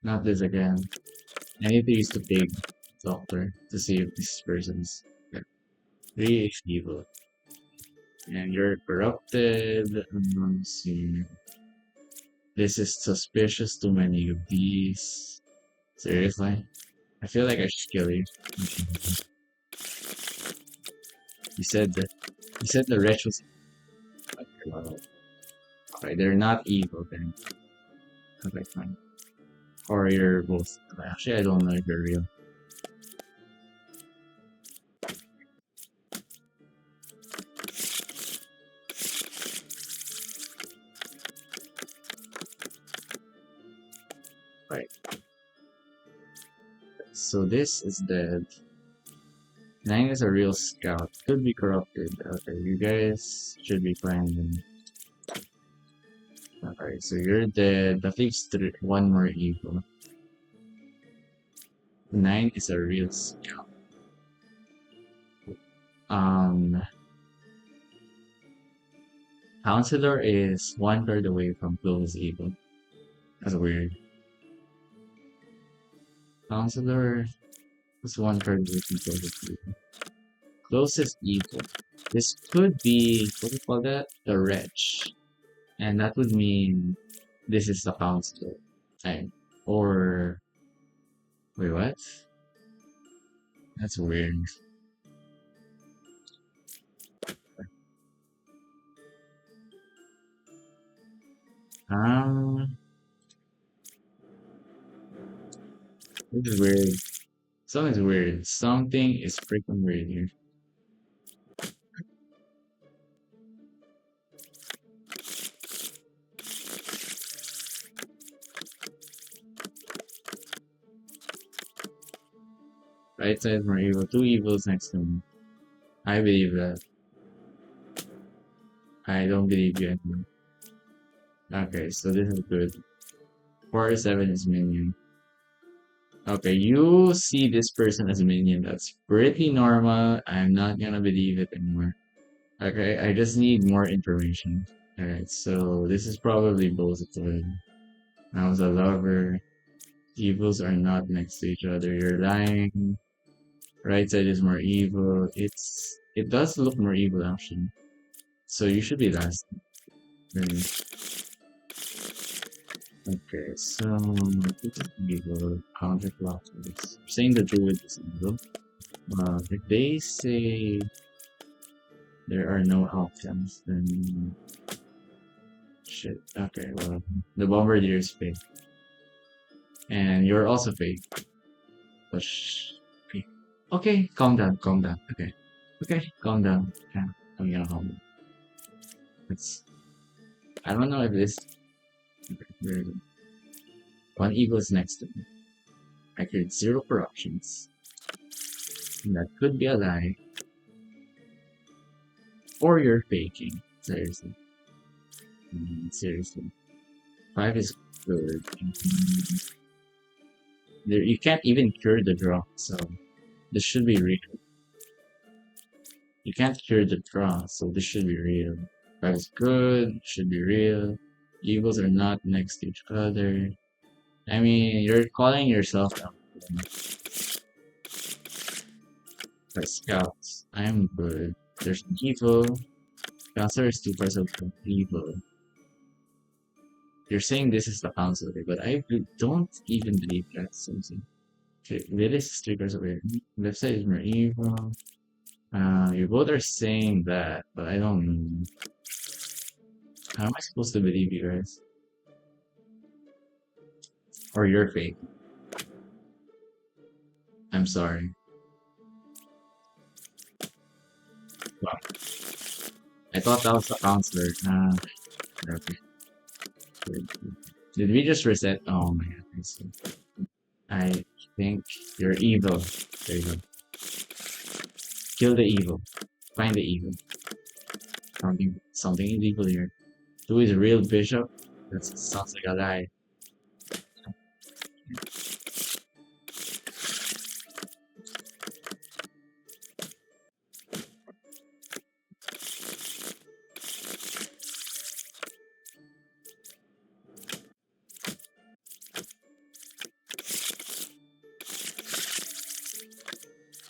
Not this again. I need to use the big doctor to see if this person's really evil. And you're corrupted. Let's see. This is suspicious. Too many of these. Seriously? I feel like I should kill you. You said that. You said the wretch was. Okay, they're not evil then. Okay, fine. Or you're both. Actually, I don't know if you're real. Right. So this is dead. Nine is a real scout. Could be corrupted. Okay, you guys should be fine then. Alright, so you're dead. That leaves one more evil. 9 is a real scout. Um, Counselor is one card away from close evil. That's weird. Counselor is one card away from close evil. Closest evil. This could be, what do you call that? The wretch. And that would mean this is the counselor. Right? Or, wait, what? That's weird. Um, this is weird. Something's weird. Something is freaking weird here. Right side more evil. Two evils next to me. I believe that. I don't believe you anymore. Okay, so this is good. 4-7 is minion. Okay, you see this person as a minion. That's pretty normal. I'm not gonna believe it anymore. Okay, I just need more information. Alright, so this is probably both good. I was a lover. Evils are not next to each other. You're lying. Right side is more evil. It does look more evil actually. So you should be last. Then. Okay, so this is evil. Counterclockwise. Saying the druid is evil. If they say there are no outcomes, then shit. Okay, well, the bombardier is fake, and you're also fake. But okay, okay, calm down, calm down. Okay, okay, calm down. Yeah, I'm gonna calm down. It's I don't know if this one evil is next to me. I create zero corruptions. And that could be a lie, or you're faking. Seriously, seriously. 5 is good. There, you can't even cure the draw, so this should be real. You can't cure the draw, so this should be real. 5 is good, should be real. Evils are not next to each other. I mean, you're calling yourself out for scouts. I'm good. There's an evil. Counselor is 2 parts of evil. You're saying this is the counselor, but I don't even believe that's something. Okay, Lilith is 3 parts of evil. Left side is more evil. You both are saying that, but I don't know. How am I supposed to believe you guys? Or you're fake? I'm sorry. Wow. I thought that was the counselor. Okay. Did we just reset? Oh my god, I see. I think you're evil. There you go. Kill the evil. Find the evil. Something illegal here. Who is a real bishop? That sounds like a lie.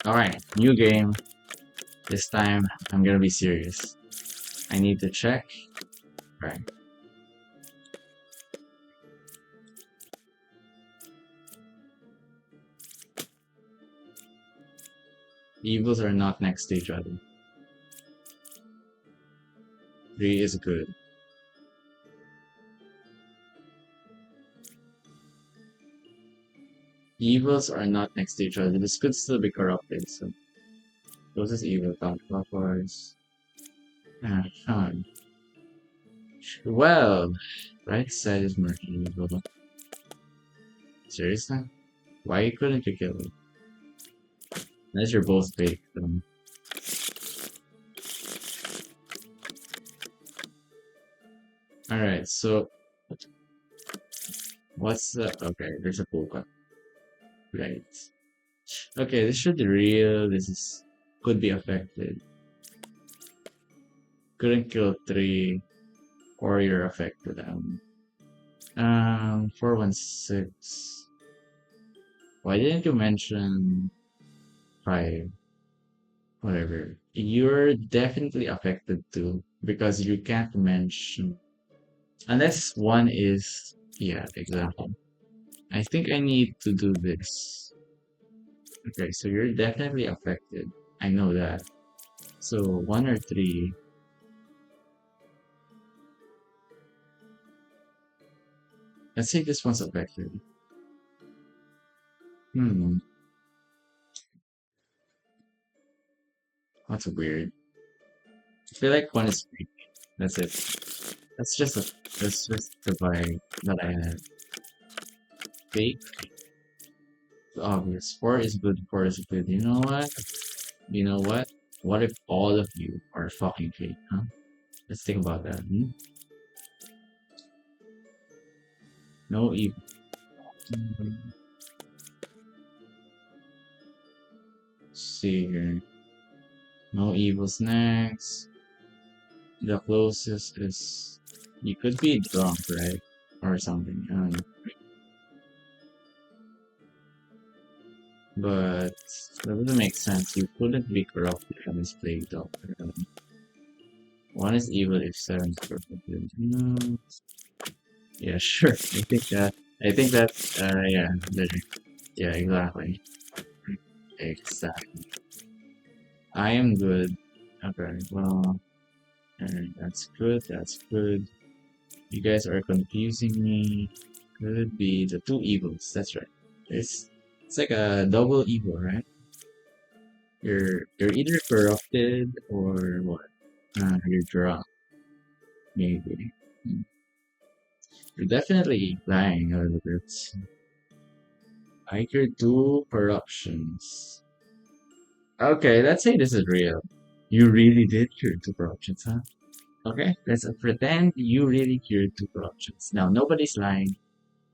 Alright, new game. This time, I'm gonna be serious. I need to check. Right. Evils are not next to each other. 3 is good. Evils are not next to each other. This could still be corrupted, so. Closest evil counterclockwise. Ah, fun. Well, right side is more evil. Seriously? Why couldn't you kill it? Unless you're both fake. Alright, so what's the okay, there's a polka. Right. Okay, this should be real. This is could be affected. Couldn't kill three, or you're affected. 416. Why didn't you mention five? Whatever. You're definitely affected too because you can't mention unless one is yeah, exactly. I think I need to do this. Okay, so you're definitely affected. I know that. So one or three. Let's say this one's affected. Hmm, that's weird. I feel like one is fake. That's it. That's just a that's just the vibe that I had. Fake, obvious. Four is good, four is good. You know what? You know what? What if all of you are fucking fake, huh? Let's think about that. Hmm? No evil. Hmm, see here. No evil snacks. The closest is you could be drunk, right? Or something. I don't know. But that doesn't make sense. You couldn't be corrupted from this plague doctor. One is evil if seven is corrupted. No. Yeah, sure. I think that yeah, yeah, exactly. Exactly. I am good. Okay, well, that's good, that's good. You guys are confusing me. Could be the two evils, that's right. It's like a double evil, right? You're either corrupted or what? You're drunk, maybe. Hmm. You're definitely lying a little bit. I hear two corruptions. Okay, let's say this is real. You really did cure two corruptions, huh? Okay, let's pretend you really cured two corruptions. Now, nobody's lying.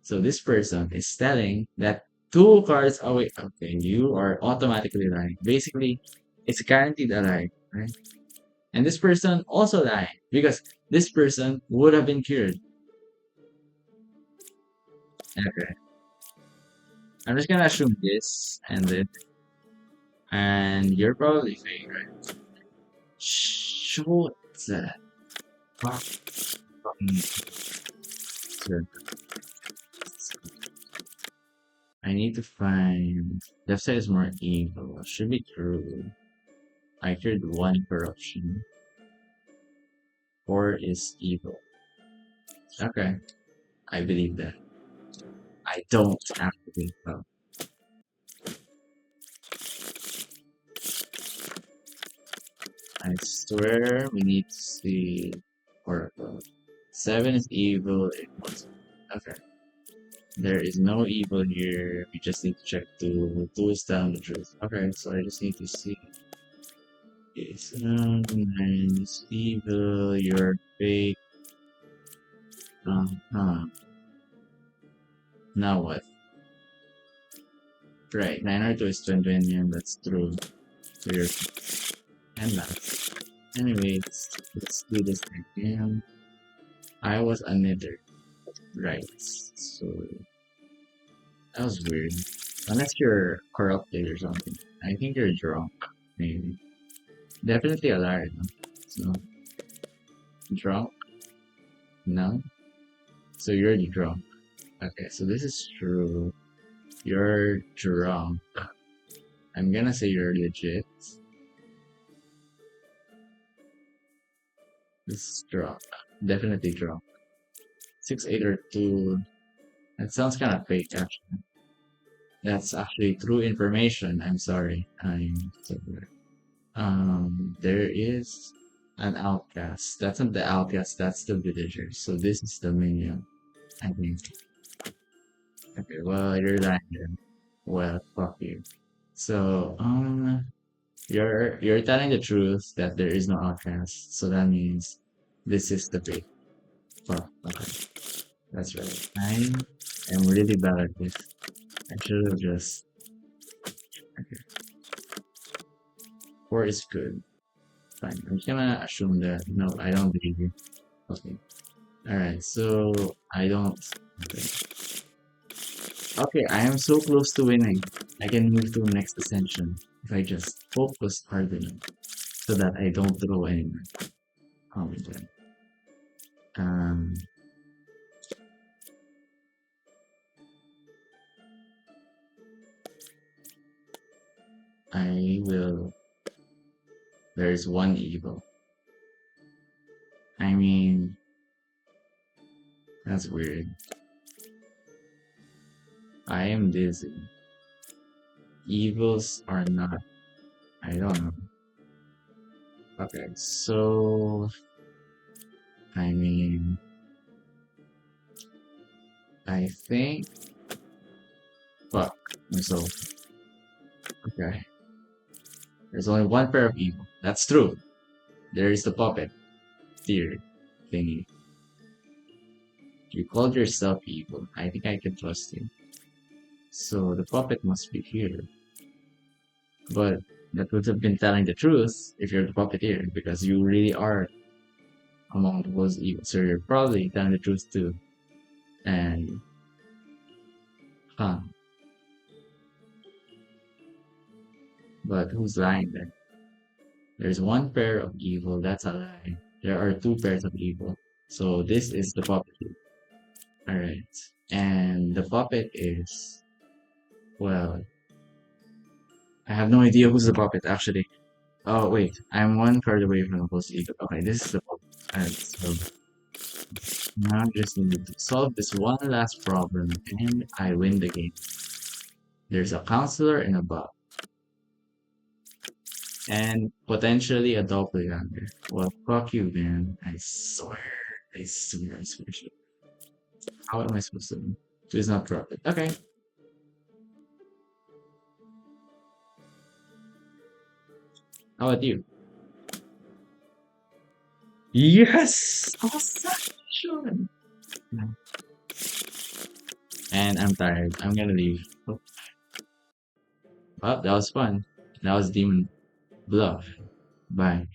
So this person is telling that two cards away. Okay, you are automatically lying. Basically, it's guaranteed a lie, right? And this person also lying because this person would have been cured. Okay, I'm just gonna assume this and this, and you're probably fake, right? Shoot. Fuck. Fucking. I need to find. Left side is more evil. Should be true. I cured one corruption. Four is evil. Okay, I believe that. I don't have to be well. I swear we need to see Oracle. Seven is evil. It was okay. There is no evil here. We just need to check two. Two is telling the truth. Okay, so I just need to see. It's nine is evil. You're fake. Huh. Now what? Right, 9 or 2 is 20 and that's true. So you're and that. Anyways, let's do this again. I was a knitter. Right. So that was weird. Unless you're corrupted or something. I think you're drunk. Maybe. Definitely a liar though. So drunk? No? So you're drunk. Okay, so this is true. You're drunk. I'm gonna say you're legit. This is drunk. Definitely drunk. 6, 8, or 2. That sounds kind of fake, actually. That's actually true information. I'm sorry. I'm sorry. There is an outcast. That's not the outcast, that's the villager. So this is the minion, I think. Okay, well, you're lying then. Well, fuck you. So, you're telling the truth that there is no outcast. So that means this is the bait. Fuck, okay. That's right. I am really bad at this. I should have just Okay. 4 is good. Fine. I'm just gonna assume that. No, I don't believe you. Okay. Alright, so I don't. Okay. Okay, I am so close to winning. I can move to next ascension if I just focus hard enough so that I don't throw anymore. Oh my god. Um, I will. There's one evil. I mean, that's weird. I am dizzy. Evils are not. I don't know. Okay, so I mean, I think. Fuck. So okay. There's only one pair of evil. That's true. There is the puppet theory thingy. You called yourself evil. I think I can trust you. So the puppet must be here. But that would have been telling the truth if you're the puppeteer, because you really are among the most evil. So you're probably telling the truth too. And huh. But who's lying then? There's one pair of evil, that's a lie. There are two pairs of evil. So this is the puppeteer. Alright. And the puppet is, well, I have no idea who's the puppet actually. Oh wait, I'm one card away from the post eagle. Okay, this is the puppet. Alright, so now I just need to solve this one last problem and I win the game. There's a counselor and a bot. And potentially a doppelganger. Well, fuck you, man. I swear. I swear, I swear. How am I supposed to? Please not drop it. Okay. How about you? Yes! Awesome! And I'm tired. I'm gonna leave. Oh, well, that was fun. That was Demon Bluff. Bye.